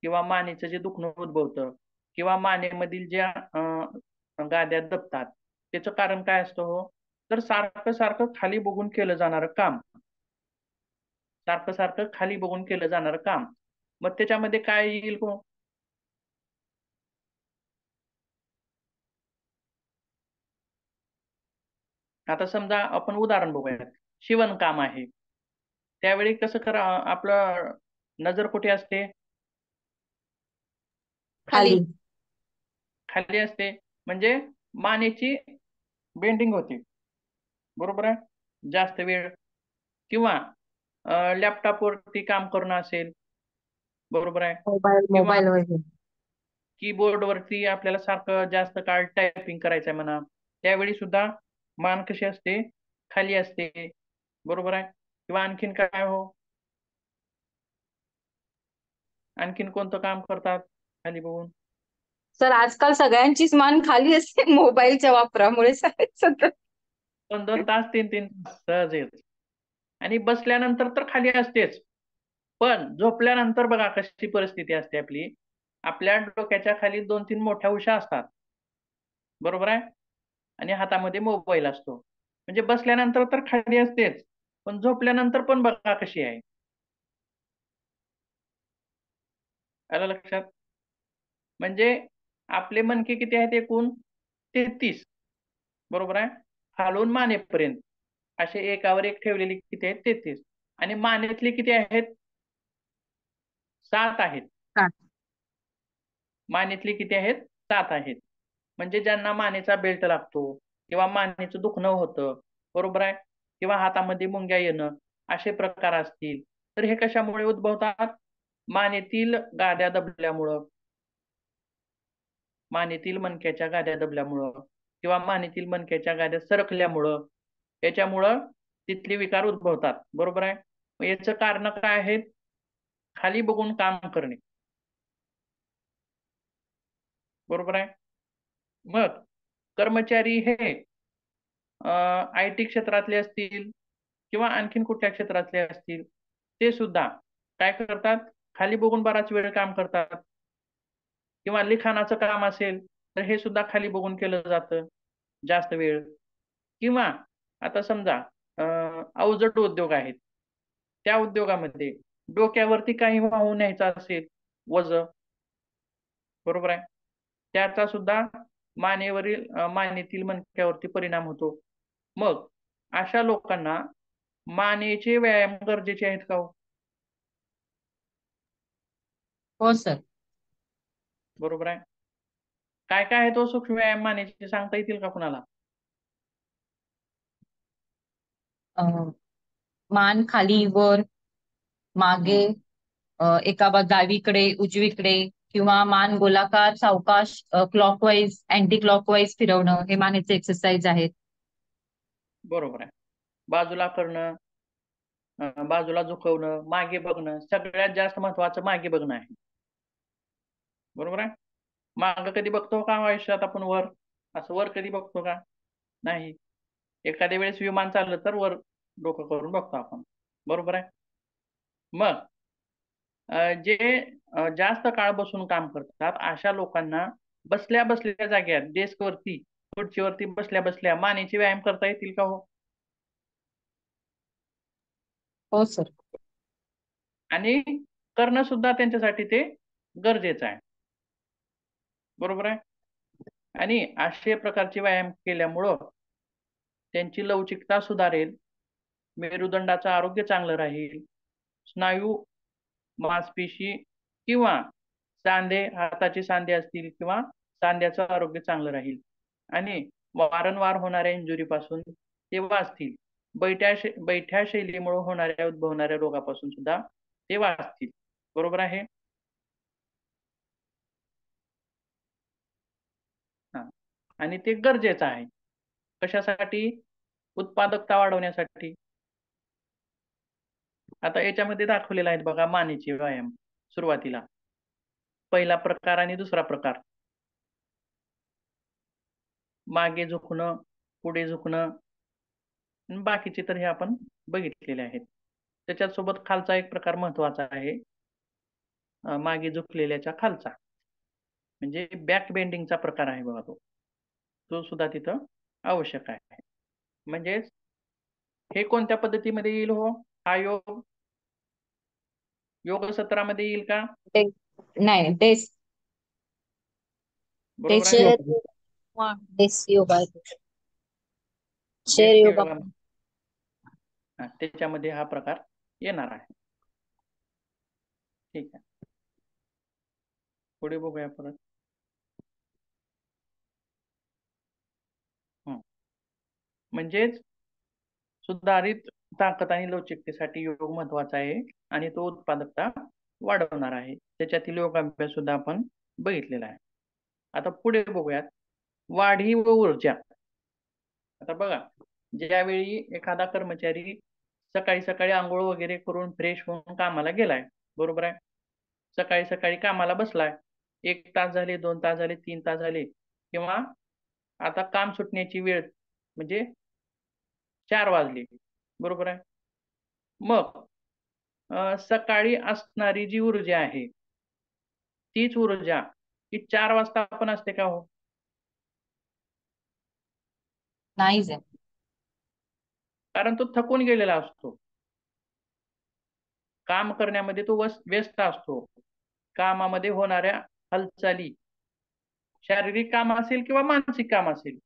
किंवा मानेचं जे दुखणं उद्भवतं किंवा मानेमधील ज्या गाद्या दबतात, त्याचं कारण काय असतं हो? तर सारखं सारखं खाली बघून केलं जाणारं काम. सारखं सारखं खाली बघून केलं जाणारं काम. मग त्याच्यामध्ये काय येईल हो? आता समजा आपण उदाहरण बघूयात. शिवणकाम आहे. त्यावेळी कसं करा आपलं नजर कुठे असते? खाली. खाली. खाली असते. म्हणजे मानेची बेंडिंग होते. बरोबर आहे. जास्त वेळ किंवा लॅपटॉपवरती काम करणं असेल. बरोबर आहे. मोबाईल किंवा मोबाईल वगैरे. कीबोर्डवरती आपल्याला सारखं जास्त काळ टायपिंग करायचं आहे म्हणा. त्यावेळी सुद्धा मान कशी असते? खाली असते. बरोबर आहे. किंवा आणखीन काय हो? आणखीन कोणतं काम करतात खाली बघून? सर आजकाल सगळ्यांचीच मान खाली असते मोबाईलच्या वापरामुळे सतत. 2-2 तास 3-3 तास सहज येत. आणि बसल्यानंतर तर खाली असतेच. पण झोपल्यानंतर बघा कशी परिस्थिती असते आपली. आपल्या डोक्याच्या खाली 2-3 मोठ्या उशा असतात. बरोबर आहे. आणि हातामध्ये मोबाईल असतो. म्हणजे बसल्यानंतर तर खाली असतेच. पण झोपल्यानंतर पण बघा कशी आहे. आलं लक्षात? म्हणजे आपले मणके किती आहेत एकूण? 33. बरोबर आहे. खालून मानेपर्यंत असे एकावर एक ठेवलेले किती आहेत? 33. आणि मानेतले किती आहेत? 7 आहेत. 7. मानेतले किती आहेत? 7 आहेत. म्हणजे ज्यांना मानेचा बेल्ट लागतो किंवा मानेचं दुखणं होतं, बरोबर आहे, किंवा हातामध्ये मुंग्या येणं असे प्रकार असतील, तर हे कशामुळे उद्भवतात? मानेतील गाद्या दबल्यामुळं, मानेतील मणक्याच्या गाद्या दबल्यामुळं किंवा मानेतील मणक्याच्या गाद्या सरकल्यामुळं याच्यामुळं तिथले विकार उद्भवतात. बरोबर आहे. मग याचं कारण काय आहेत? खाली बघून काम करणे. बरोबर आहे. मग कर्मचारी हे IT क्षेत्रातले असतील किंवा आणखीन कुठल्या क्षेत्रातले असतील, ते सुद्धा काय करतात? खाली बघून बराच वेळ काम करतात. किंवा लिखाणाचं काम असेल तर हे सुद्धा खाली बघून केलं जातं जास्त वेळ. किंवा आता समजा अवजड उद्योग आहेत. त्या उद्योगामध्ये डोक्यावरती काही वाहून न्यायचं असेल वजन, बरोबर आहे. त्याचा सुद्धा मानेतील मणक्यावरती परिणाम होतो. मग अशा लोकांना मानेचे व्यायाम गरजेचे आहेत का हो? हो सर. बरोबर आहे. काय काय आहे तो सूक्ष्म व्यायाम मानेचे सांगता येतील का कुणाला? मान खाली वर मागे, एका डावीकडे उजवीकडे, किंवा मान गोलाकार सावकाश क्लॉकवाईज अँटी क्लॉकवाईज फिरवणं, हे मानेचे एक्सरसाइज आहेत. बरोबर आहे. बाजूला करणं, बाजूला झुकवणं, मागे बघणं, सगळ्यात जास्त महत्वाचं मागे बघणं आहे. बरोबर आहे. मागं कधी बघतो का आयुष्यात आपण वर? असं वर कधी बघतो का? नाही. एखाद्या वेळेस विमान चाललं तर वर डोकं करून बघतो आपण. बरोबर आहे. मग जे जास्त काळ बसून काम करतात अशा लोकांना बसल्या बसल्या जाग्यात डेस्कवरती खुर्चीवरती बसल्या बसल्या मानेचे व्यायाम करता येतील का हो? हो सर. आणि करणं सुद्धा त्यांच्यासाठी ते गरजेचं आहे. बरोबर आहे. आणि अशा प्रकारचे व्यायाम केल्यामुळं त्यांची लवचिकता सुधारेल, मेरुदंडाचं आरोग्य चांगलं राहील, स्नायू, मांसपेशी किंवा सांधे, हाताचे सांधे असतील किंवा सांध्याचं आरोग्य चांगलं राहील आणि वारंवार होणाऱ्या इंजुरीपासून ते वाचतील. बैठ्या शैलीमुळे उद्भवणाऱ्या रोगापासून सुद्धा ते वाचतील. बरोबर आहे. हा. आणि ते गरजेचं आहे. कशासाठी? उत्पादकता वाढवण्यासाठी. आता याच्यामध्ये दाखवलेला आहेत बघा मानेचे व्यायाम सुरुवातीला. पहिला प्रकार आणि दुसरा प्रकार. मागे झुकणं, पुढे झुकणं, बाकीचे तर हे आपण बघितलेले आहेत. त्याच्यात सोबत खालचा एक प्रकार महत्वाचा आहे, मागे झुकलेल्याच्या खालचा, म्हणजे बॅक बेंडिंगचा प्रकार आहे बघा तो. तो सुद्धा तिथं आवश्यक आहे. म्हणजेच हे कोणत्या पद्धतीमध्ये येईल हो? हा योग सत्रामध्ये येईल का? नाही, डेस्क बरोबर आहे. डेस्क योगा आहे तो. शेअर डेस्क योगा योगा त्याच्यामध्ये हा प्रकार येणार आहे. ठीक आहे. पुढे बघूया परत. म्हणजेच सुधारित ताकद आणि लवचिकतेसाठी योग महत्वाचा आहे आणि तो उत्पादकता वाढवणार आहे. त्याच्यातील योगाभ्यास सुद्धा आपण बघितलेला आहे. आता पुढे बघूयात वाढीव ऊर्जा. आता बघा, ज्यावेळी एखादा कर्मचारी सकाळी सकाळी आंघोळ वगैरे करून फ्रेश होऊन कामाला गेलाय, बरोबर आहे. सकाळी सकाळी कामाला बसलाय, 1 तास झाले, 2 तास झाले, 3 तास झाले, किंवा आता काम सुटण्याची वेळ म्हणजे 4 वाजले, बरोबर आहे. मग सकाळी असणारी जी ऊर्जा आहे तीच ऊर्जा ही 4 वाजता पण असते का हो? नाहीच आहे. कारण तो थकून गेलेला असतो. काम करण्यामध्ये तो व्यस्त असतो. कामामध्ये होणाऱ्या हालचाली, शारीरिक काम असेल किंवा मानसिक काम असेल.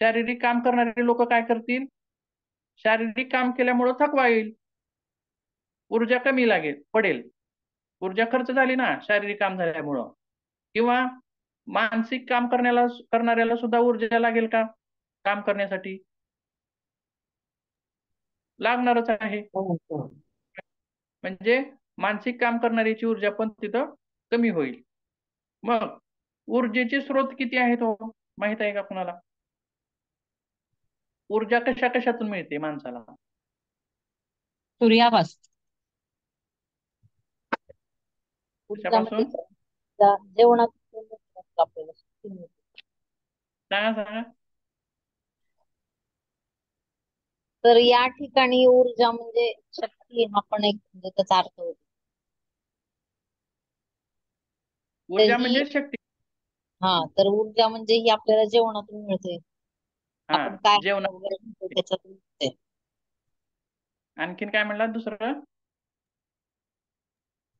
शारीरिक काम करणारे लोक काय करतील? शारीरिक काम केल्यामुळे थकवा येईल, ऊर्जा कमी पडेल. ऊर्जा खर्च झाली ना शारीरिक काम झाल्यामुळं. किंवा मानसिक काम करणाऱ्याला सुद्धा ऊर्जा लागेल का काम करण्यासाठी? लागणारच आहे. म्हणजे मानसिक काम करणाऱ्याची ऊर्जा पण तिथं कमी होईल. मग ऊर्जेचे स्रोत किती आहेत हो, माहित आहे का कुणाला? ऊर्जा कशा कशातून मिळते माणसाला? सूर्यापासून. ऊर्जा म्हणजे कशापासून? जेवणातून आपल्याला शक्ती मिळते. सांगा सांगा. तर या ठिकाणी ऊर्जा म्हणजे शक्ती हा पण एक म्हणजे त्याचा अर्थ होतो. तर ऊर्जा ही म्हणजे शक्ती. तर ऊर्जा म्हणजे ही आपल्याला जेवणातून मिळते. हा, आपण काय जेवण. वगैरे खातो त्याच्यातून मिळते. आणखीन काय म्हणला दुसरं?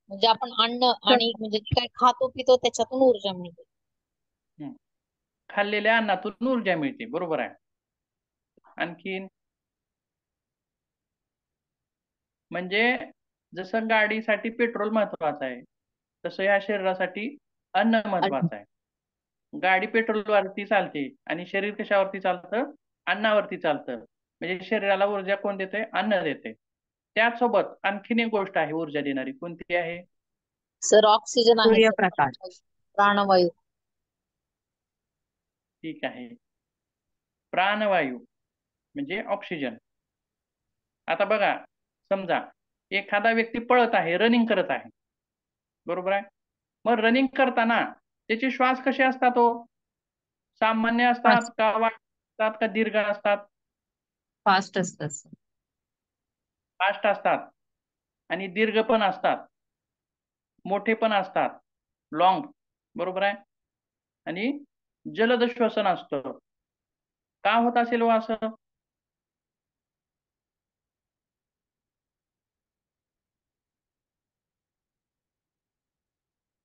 म्हणजे आपण अन्न आणि म्हणजे जे काय खातो पितो त्याच्यातून ऊर्जा मिळते. हं. खाल्लेल्या अन्नातून ऊर्जा मिळते, बरोबर आहे. आणखीन म्हणजे जसं गाडीसाठी पेट्रोल महत्वाचं आहे, तसं या शरीरासाठी अन्न महत्वाचं आहे. गाडी पेट्रोलवरती चालते आणि शरीर कशावरती चालतं? अन्नावरती चालतं. म्हणजे शरीराला ऊर्जा कोण देते? अन्न देते. त्याचसोबत आणखीन एक गोष्ट आहे ऊर्जा देणारी. कोणती आहे? सर ऑक्सिजन आहे सर. सूर्यप्रकाश. प्राणवायू. ठीक आहे. प्राणवायू म्हणजे ऑक्सिजन. आता बघा, समजा एखादा व्यक्ती पळत आहे, रनिंग करत आहे. बरोबर आहे? मग रनिंग करताना त्याचे श्वास कसे असतात हो? सामान्य असतात फास्ट. का वाढ असतात का दीर्घ असतात? फास्ट असतात. फास्ट असतात आणि दीर्घ पण असतात. मोठे पण असतात. लाँग. बरोबर आहे? आणि जलद श्वसन असतं. का होत असेल हो असं?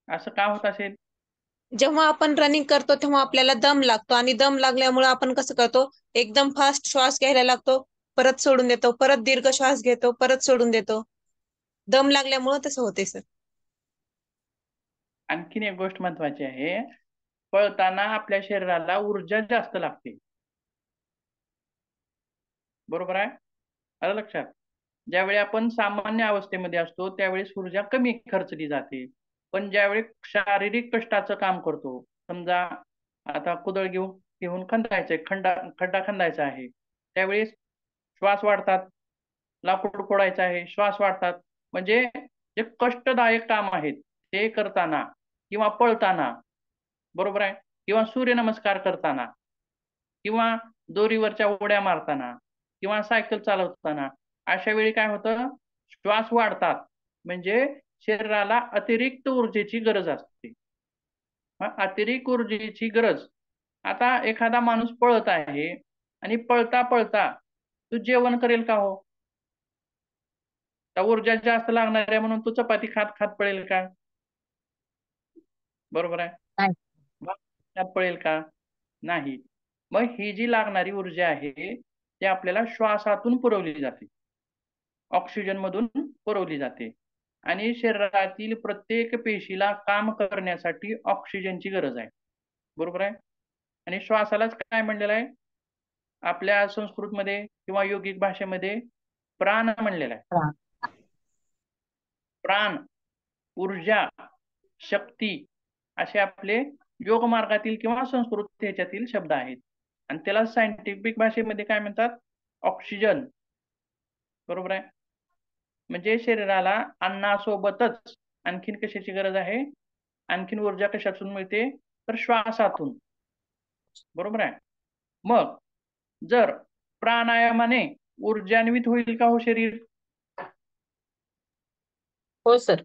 असं का होत असेल? जेव्हा आपण रनिंग करतो तेव्हा आपल्याला दम लागतो आणि दम लागल्यामुळे आपण कसं करतो, एकदम फास्ट श्वास घ्यायला लागतो, परत सोडून देतो, परत दीर्घ श्वास घेतो, परत सोडून देतो. दम लागल्यामुळे तसं होते सर. आणखीन एक गोष्ट महत्वाची आहे. पळताना आपल्या शरीराला ऊर्जा जास्त लागते. बरोबर आहे? आलं लक्षात? ज्यावेळी आपण सामान्य अवस्थेमध्ये असतो त्यावेळेस ऊर्जा कमी खर्चली जाते. पण ज्यावेळी शारीरिक कष्टाचं काम करतो, समजा आता कुदळ घेऊन घेऊन खंदायचंय, खड्डा खंदायचा आहे. त्यावेळेस श्वास वाढतात. लाकूड फोडायचं आहे, श्वास वाढतात. म्हणजे जे कष्टदायक काम आहेत ते करताना किंवा पळताना, बरोबर आहे? किंवा सूर्यनमस्कार करताना किंवा दोरीवरच्या उड्या मारताना किंवा सायकल चालवताना अशा वेळी काय होतं? श्वास वाढतात. म्हणजे शरीराला अतिरिक्त ऊर्जेची गरज असते. मग अतिरिक्त ऊर्जेची गरज. आता एखादा माणूस पळत आहे आणि पळता तो जेवण करेल का हो? तर ऊर्जा जास्त लागणार आहे म्हणून तो चपाती खात खात पळेल का? बरोबर आहे. नाही. मग खात पळेल का? नाही. मग ही जी लागणारी ऊर्जा आहे ती आपल्याला श्वासातून पुरवली जाते. ऑक्सिजन मधून पुरवली जाते आणि शरीरातील प्रत्येक पेशीला काम करण्यासाठी ऑक्सिजनची गरज आहे. बरोबर आहे? आणि श्वासालाच काय म्हणलेलं आहे? आपल्या संस्कृतमध्ये किंवा योगिक भाषेमध्ये प्राण म्हणलेलं आहे. हा. प्राण, ऊर्जा, शक्ती असे आपले योग मार्गातील किंवा संस्कृत ह्याच्यातील शब्द आहेत. आणि त्याला सायंटिफिक भाषेमध्ये काय म्हणतात? ऑक्सिजन. बरोबर आहे? म्हणजे शरीराला अन्नासोबतच आणखीन कशाची गरज आहे? आणखीन ऊर्जा कशातून मिळते? तर श्वासातून. बरोबर आहे? मग जर प्राणायामाने ऊर्जान्वित होईल का हो शरीर? हो सर.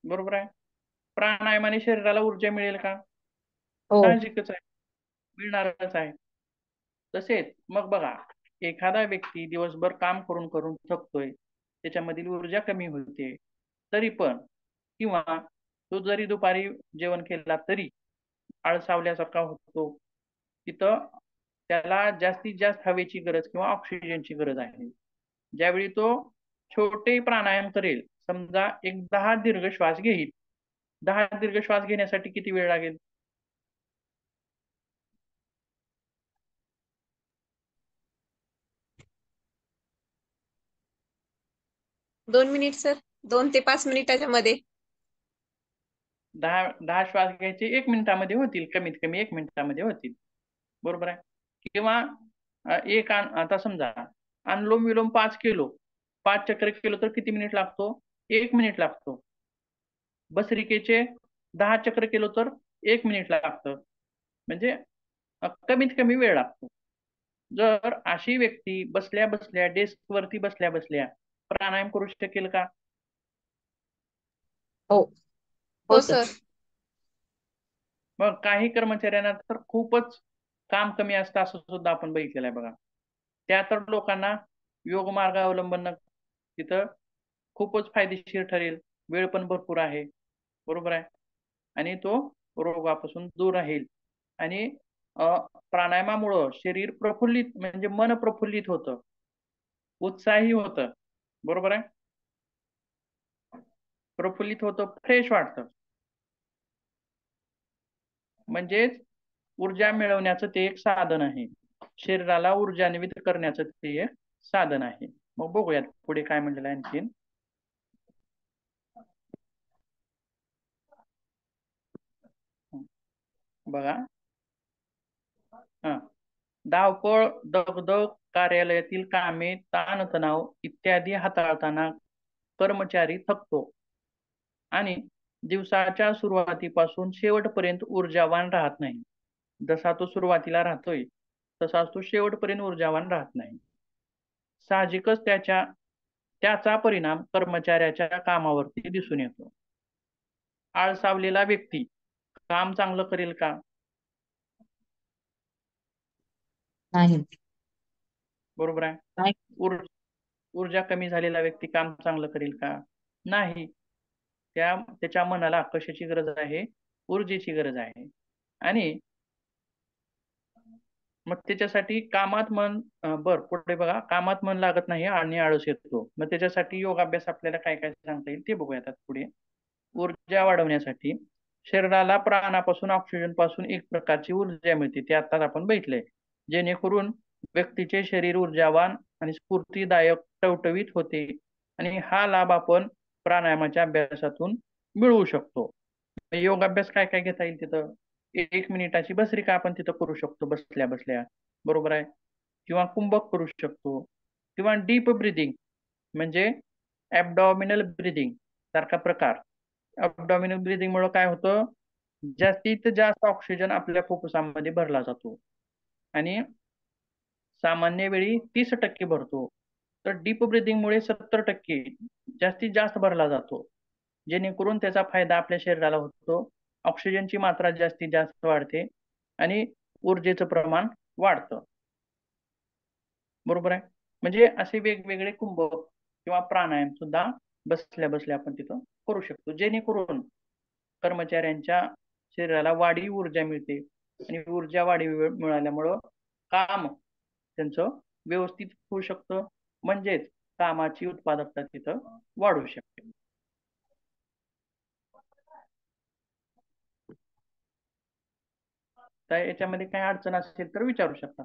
बरोबर आहे? प्राणायामाने शरीराला ऊर्जा मिळेल का? हो. साहजिकच आहे. मिळणारच आहे. तसेच मग बघा, एखादा व्यक्ती दिवसभर काम करून करून थकतोय, त्याच्यामधील ऊर्जा कमी होते. तरी पण किंवा तो जरी दुपारी जेवण केला तरी आळसावल्यासारखा होतो. तिथं त्याला जास्तीत जास्त हवेची गरज किंवा ऑक्सिजनची गरज आहे. ज्यावेळी तो छोटे प्राणायाम करेल, समजा एक 10 दीर्घ श्वास घेईल. 10 दीर्घ श्वास घेण्यासाठी किती वेळ लागेल? 2 मिनिट सर. 2 ते 5 मिनिटाच्या मध्ये. 10 श्वास घ्यायचे 1 मिनिटामध्ये होतील. कमीत कमी 1 मिनिटामध्ये होतील. बरोबर आहे? किंवा एक आता समजा अनुलोम विलोम 5 केलो, 5 चक्र केलो तर किती मिनिट लागतो? 1 मिनिट लागतो. भस्त्रिकेचे 10 चक्र केलो तर 1 मिनिट लागतं. म्हणजे कमीत कमी वेळ लागतो. जर अशी व्यक्ती बसल्या बसल्या डेस्कवरती बसल्या बसल्या प्राणायाम करू शकेल का? हो हो हो सर. सर. मग काही कर्मचाऱ्यांना तर खूपच काम कमी असतं असं सुद्धा आपण बघितलेलं आहे बघा. त्या तर लोकांना योग मार्ग अवलंबन तिथं खूपच फायदेशीर ठरेल. वेळ पण भरपूर आहे. बरोबर आहे. आणि तो रोगापासून दूर राहील. आणि प्राणायामामुळं शरीर प्रफुल्लित म्हणजे मन प्रफुल्लित होतं, उत्साही होतं. बरोबर आहे. प्रफुल्लित होतं, फ्रेश वाटतं. म्हणजेच ऊर्जा मिळवण्याचं ते एक साधन आहे. शरीराला ऊर्जान्वित करण्याचं ते एक साधन आहे. मग बघूयात पुढे काय म्हणलेलं आहे आणखीन. बघा, धावपळ, दगदग, कार्यालयातील कामे, ताणतणाव इत्यादी हाताळताना कर्मचारी थकतो आणि दिवसाच्या सुरुवातीपासून शेवटपर्यंत ऊर्जावान राहत नाही. जसा तो सुरुवातीला राहतोय तसाच तो शेवटपर्यंत ऊर्जावान राहत नाही. साहजिकच त्याचा परिणाम कर्मचाऱ्याच्या कामावरती दिसून येतो. आळसावलेला व्यक्ती काम चांगलं करेल का? नाही. बरोबर आहे. नाही. ऊर्जा कमी झालेला व्यक्ती काम चांगलं करेल का? नाही. त्याच्या मनाला कशाची गरज आहे? ऊर्जेची गरज आहे. आणि मग त्याच्यासाठी कामात मन पुढे बघा, कामात मन लागत नाही आणि आळस येतो. मग त्याच्यासाठी योगाभ्यास आपल्याला काय काय सांगता येईल ते बघूयात पुढे. ऊर्जा वाढवण्यासाठी शरीराला प्राणापासून ऑक्सिजन पासून एक प्रकारची ऊर्जा मिळते. ते आताच आपण बघितलंय. जेणेकरून व्यक्तीचे शरीर ऊर्जावान आणि स्फूर्तिदायक टवटवीत होते आणि हा लाभ आपण प्राणायामाच्या अभ्यासातून मिळवू शकतो. योगाभ्यास काय काय घेता येईल तिथं? 1 मिनिटाची भस्त्रिका आपण तिथं करू शकतो बसल्या बसल्या. बरोबर आहे. किंवा कुंभक करू शकतो किंवा डीप ब्रिदिंग म्हणजे ॲब्डॉमिनल ब्रिदिंग सारखा प्रकार. ॲब्डॉमिनल ब्रिदिंग मुळे काय होतं? जास्तीत जास्त ऑक्सिजन आपल्या फुफ्फुसामध्ये भरला जातो आणि सामान्य वेळी 30% भरतो. तर डीप ब्रिदिंग मुळे 70% जास्तीत जास्त भरला जातो. जेणेकरून त्याचा फायदा आपल्या शरीराला होतो. ऑक्सिजनची मात्रा जास्तीत जास्त वाढते आणि ऊर्जेचं प्रमाण वाढतं. बरोबर आहे. म्हणजे असे वेगवेगळे कुंभक किंवा प्राणायाम सुद्धा बसल्या बसल्या आपण तिथं करू शकतो. जेणेकरून कर्मचाऱ्यांच्या शरीराला वाढीव ऊर्जा मिळते आणि ऊर्जा वाढीव मिळाल्यामुळं काम त्यांचं व्यवस्थित होऊ शकतं. म्हणजेच कामाची उत्पादकता तिथं वाढू शकते. तर याच्यामध्ये काही अडचण असेल तर विचारू शकता.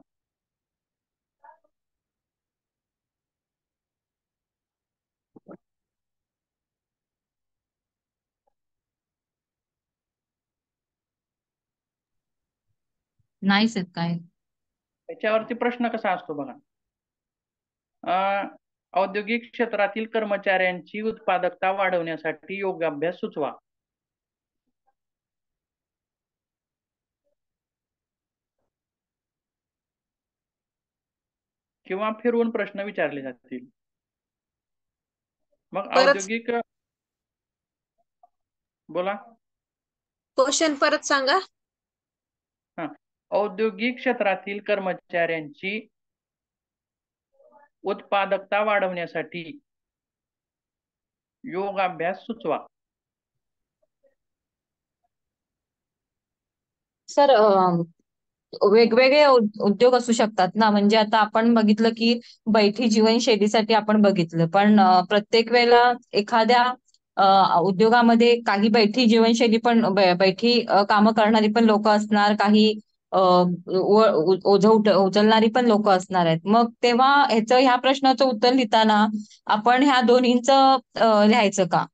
नाही सर काय. याच्यावरती प्रश्न कसा असतो बघा. औद्योगिक क्षेत्रातील कर्मचाऱ्यांची उत्पादकता वाढवण्यासाठी योगाभ्यास सुचवा. किंवा फिरवून प्रश्न विचारले जातील. मग परत औद्योगिक बोला. क्वेश्चन परत सांगा. औद्योगिक क्षेत्रातील कर्मचाऱ्यांची उत्पादकता वाढवण्यासाठी योगाभ्यास सुचवा. सर वेगवेगळे उद्योग असू शकतात ना. म्हणजे आता आपण बघितलं की बैठी जीवनशैलीसाठी आपण बघितलं, पण प्रत्येक वेळेला एखाद्या उद्योगामध्ये काही बैठी जीवनशैली पण बैठी कामं करणारी पण लोक असणार, काही उचलणारी पण लोक असणार आहेत. मग तेव्हा ह्या प्रश्नाचं उत्तर लिहिताना आपण ह्या दोन्हींचं लिहायचं का?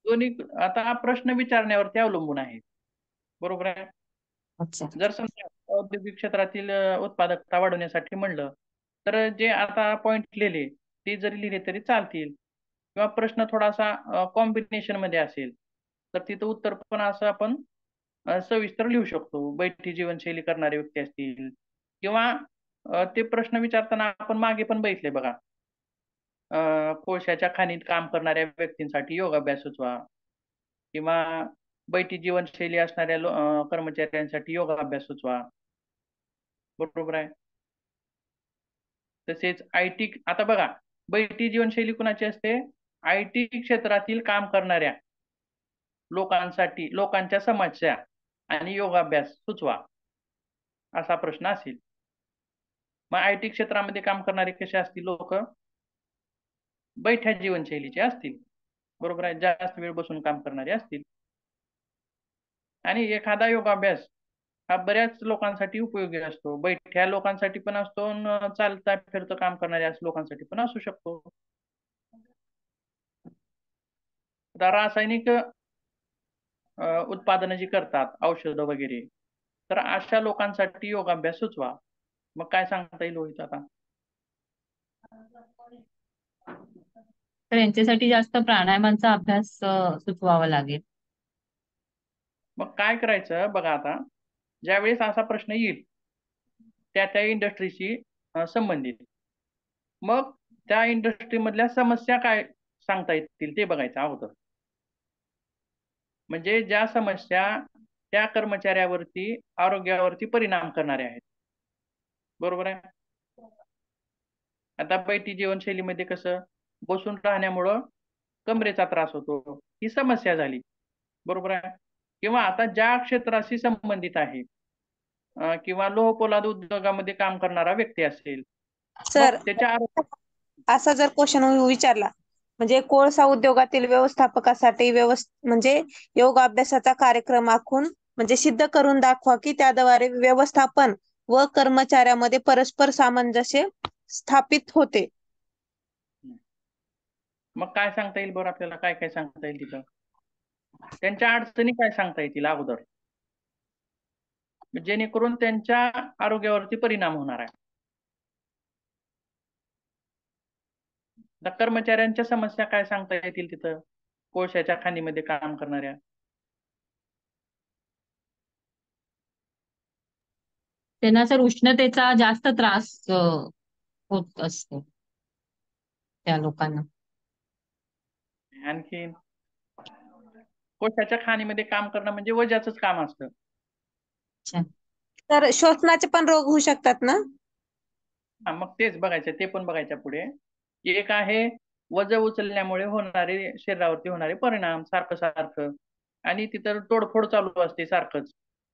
दोन्ही आता हा प्रश्न विचारण्यावरती अवलंबून आहे. बरोबर आहे. अच्छा. जर समजा औद्योगिक क्षेत्रातील उत्पादकता वाढवण्यासाठी म्हणलं तर जे आता पॉइंट लिहिले ते जरी लिहिले तरी चालतील किंवा प्रश्न थोडासा कॉम्बिनेशन मध्ये असेल तर तिथं उत्तर पण असं आपण सविस्तर लिहू शकतो. बैठी जीवनशैली करणारे व्यक्ती असतील किंवा ते प्रश्न विचारताना आपण मागे पण बघितले बघा. कोळशाच्या खाणीत काम करणाऱ्या व्यक्तींसाठी योगाभ्यास सुचवा किंवा बैठी जीवनशैली असणाऱ्या कर्मचाऱ्यांसाठी योगाभ्यास सुचवा. बरोबर आहे. तसेच आयटी आता बघा बैठी जीवनशैली कुणाची असते? आयटी क्षेत्रातील काम करणाऱ्या लोकांच्या समस्या आणि योगाभ्यास सुचवा असा प्रश्न असेल. मग आयटी क्षेत्रामध्ये काम करणारे कसे असतील लोक? बैठ्या जीवनशैलीचे असतील. बरोबर आहे. जास्त वेळ बसून काम करणारे असतील. आणि एखादा योगाभ्यास हा बऱ्याच लोकांसाठी उपयोगी असतो. बैठ्या लोकांसाठी पण असतो आणि चालता फिरतं काम करणाऱ्या लोकांसाठी पण असू शकतो. आता रासायनिक उत्पादनं जी करतात औषधं वगैरे तर अशा लोकांसाठी योगाभ्यास सुचवा. मग काय सांगता येईल रोहित आता? तर यांच्यासाठी जास्त प्राणायामांचा अभ्यास सुचवावा लागेल. मग काय करायचं बघा आता ज्यावेळेस असा प्रश्न येईल त्या इंडस्ट्रीशी संबंधित मग त्या इंडस्ट्री मधल्या समस्या काय सांगता येतील ते बघायचं अगोदर. म्हणजे ज्या समस्या त्या कर्मचाऱ्यावरती आरोग्यावरती परिणाम करणाऱ्या आहेत. बरोबर आहे. आता बैठी जीवनशैलीमध्ये कसं बसून राहण्यामुळं कमरेचा त्रास होतो ही समस्या झाली. बरोबर आहे. किंवा आता ज्या क्षेत्राशी संबंधित आहे किंवा लोह पोलाद उद्योगामध्ये काम करणारा व्यक्ती असेल सर मग त्याच्या असा जर क्वेश्चन विचारला म्हणजे कोळसा उद्योगातील व्यवस्थापकासाठी म्हणजे योग अभ्यासाचा कार्यक्रम आखून म्हणजे सिद्ध करून दाखवा की त्याद्वारे व्यवस्थापन व कर्मचाऱ्यामध्ये परस्पर सामंजस्य स्थापित होते. मग काय सांगता येईल बरं आपल्याला? काय काय सांगता येईल तिथं? त्यांच्या अडचणी काय सांगता येतील अगोदर जेणेकरून त्यांच्या आरोग्यावरती परिणाम होणार आहे. कर्मचाऱ्यांच्या समस्या काय सांगता येतील तिथं कोळशाच्या खाणीमध्ये काम करणाऱ्या? त्यांना सर उष्णतेचा जास्त त्रास होत असतो त्या लोकांना. आणखी कोळशाच्या खाणीमध्ये काम करणं म्हणजे वजाचंच काम असतं. अच्छा. तर श्वसनाचे पण रोग होऊ शकतात ना? हा मग तेच बघायचं ते पण बघायच्या पुढे. एक आहे वजन उचलण्यामुळे होणारे शरीरावरती होणारे परिणाम सारखं सारखं आणि तिथं तोडफोड चालू असते सारखंच.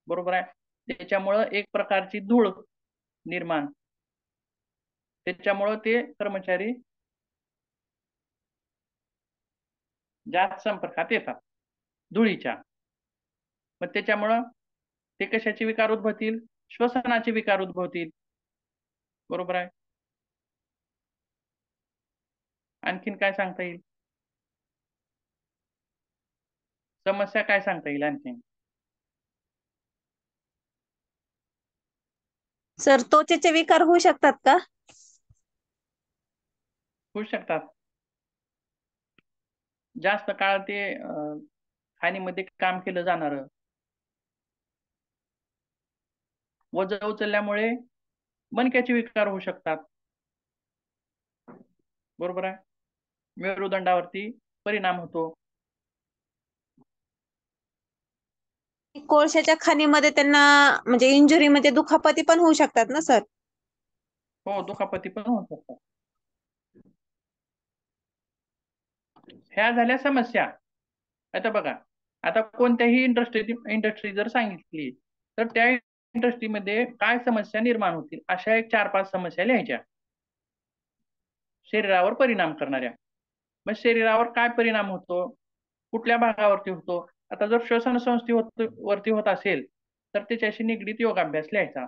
बरोबर आहे. त्याच्यामुळं एक प्रकारची धूळ निर्माण त्याच्यामुळं ते कर्मचारी जास्त संपर्कात येतात धुळीच्या. मग त्याच्यामुळं ते कशाचे विकार उद्भवतील? श्वसनाचे विकार उद्भवतील. बरोबर आहे. आणखीन काय सांगता येईल? समस्या काय सांगता येईल आणखीन? सर त्वचेचे विकार होऊ शकतात का? होऊ शकतात. जास्त काळ ते खाणीमध्ये काम केलं जाणार वजन उचलल्यामुळे मणक्याचे विकार होऊ शकतात. बरोबर आहे. मेरुदंडावरती परिणाम होतो. कोळशाच्या खाणीमध्ये त्यांना म्हणजे इंजुरी म्हणजे दुखापती पण होऊ शकतात ना सर? हो दुखापती पण होऊ शकतात. ह्या झाल्या समस्या. आता बघा आता कोणत्याही इंडस्ट्री जर सांगितली तर त्या इंडस्ट्रीमध्ये काय समस्या निर्माण होतील अशा एक 4-5 समस्या लिहायच्या शरीरावर परिणाम करणाऱ्या. मग शरीरावर काय परिणाम होतो कुठल्या भागावरती होतो? आता जर श्वसन संस्थेवरती होत असेल तर त्याच्याशी निगडीत योगाभ्यास लिहायचा.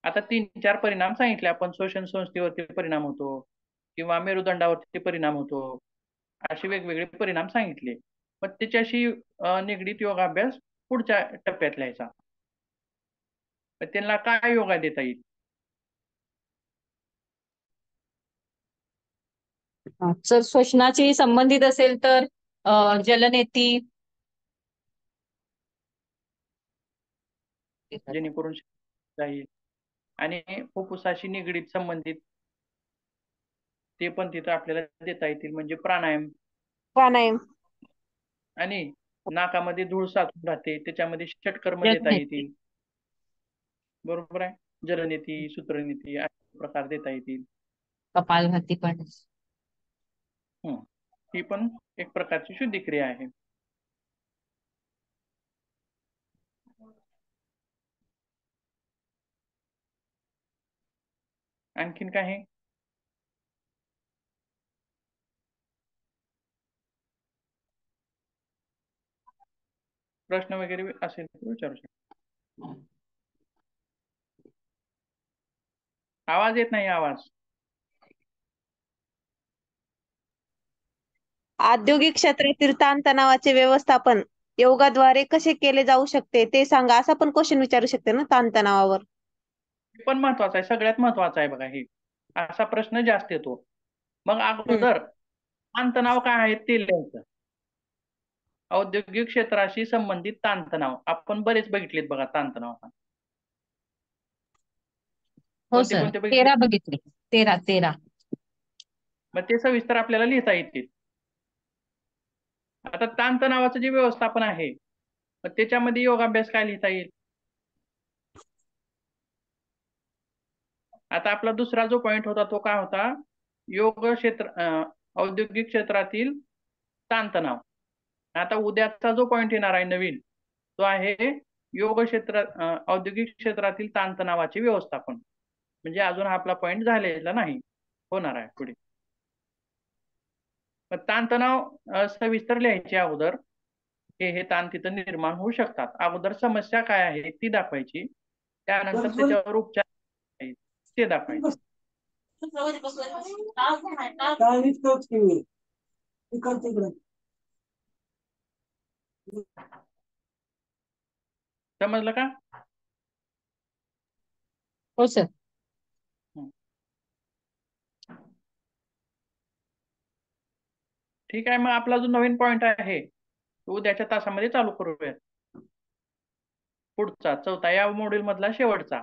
आता 3-4 परिणाम सांगितले आपण. श्वसन संस्थेवरती परिणाम होतो किंवा मेरुदंडावरती परिणाम होतो असे वेगवेगळे परिणाम सांगितले. मग त्याच्याशी निगडीत योगाभ्यास पुढच्या टप्प्यात लिहायचा. तर त्यांना काय योगा देता येईल? जर श्वसनाची संबंधित असेल तर जलनेती, जेणेकरून जाईल. आणि फुफ्फुसाशी निगडीत संबंधित ते पण तिथं आपल्याला देता येतील, म्हणजे प्राणायाम. प्राणायाम. आणि नाकामध्ये धूळ साचून राहते, त्याच्यामध्ये षटकर्म देता जलनेती, येतील. बरोबर आहे. जलनेती, सूत्रनेती असे प्रकार देता येतील. कपालभाती पण. ही पण एक प्रकारची शुद्धिक्रिया आहे. आणखीन काय आहे? प्रश्न वगैरे असेल तर विचारू शकता. आवाज येत नाही, आवाज. औद्योगिक क्षेत्रातील ताणतणावाचे व्यवस्थापन योगाद्वारे कसे केले जाऊ शकते ते सांगा, असा पण क्वेश्चन विचारू शकते ना ताणतणावावर. हे पण महत्वाचं आहे, सगळ्यात महत्वाचं आहे बघा. हे असा प्रश्न जास्त येतो. मग अगोदर ताणतणाव काय आहेत ते लिहायचं. औद्योगिक क्षेत्राशी संबंधित ताणतणाव आपण बरेच बघितलेत बघा. ताणतणाव हो कोणते सर, कोणते बघितले? 13 बघितले. 13. मग ते सविस्तर आपल्याला लिहिता येतील. आता ताणतणावाचं जे व्यवस्थापन आहे, मग त्याच्यामध्ये योगाभ्यास काय लिहिता येईल? आता आपला दुसरा जो पॉइंट होता तो काय होता? योग क्षेत्र, औद्योगिक क्षेत्रातील ताणतणाव. आता उद्याचा जो पॉइंट येणार आहे नवीन, तो आहे योग क्षेत्र, औद्योगिक क्षेत्रातील ताणतणावाचे व्यवस्थापन. म्हणजे अजून आपला पॉइंट झालेला नाही, होणार आहे पुढे. मग ताणतणाव सविस्तर लिहायचे अगोदर. हे ताण तिथं निर्माण होऊ शकतात. अगोदर समस्या काय आहे ती दाखवायची, त्यानंतर त्याच्यावर उपचार ते दाखवायचे. समजलं का? हो सर. ठीक आहे. मग आपला जो नवीन पॉइंट आहे तो उद्याच्या तासामध्ये चालू करूया. पुढचा 4था या मॉड्यूल मधला शेवटचा.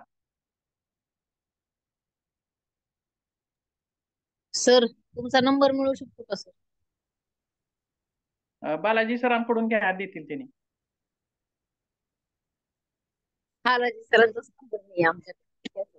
सर तुमचा नंबर मिळू शकतो का सर? बालाजी सरांकडून घ्या, देतील त्यांनी. हा सरांचाच नंबर नाही आमच्याकडे.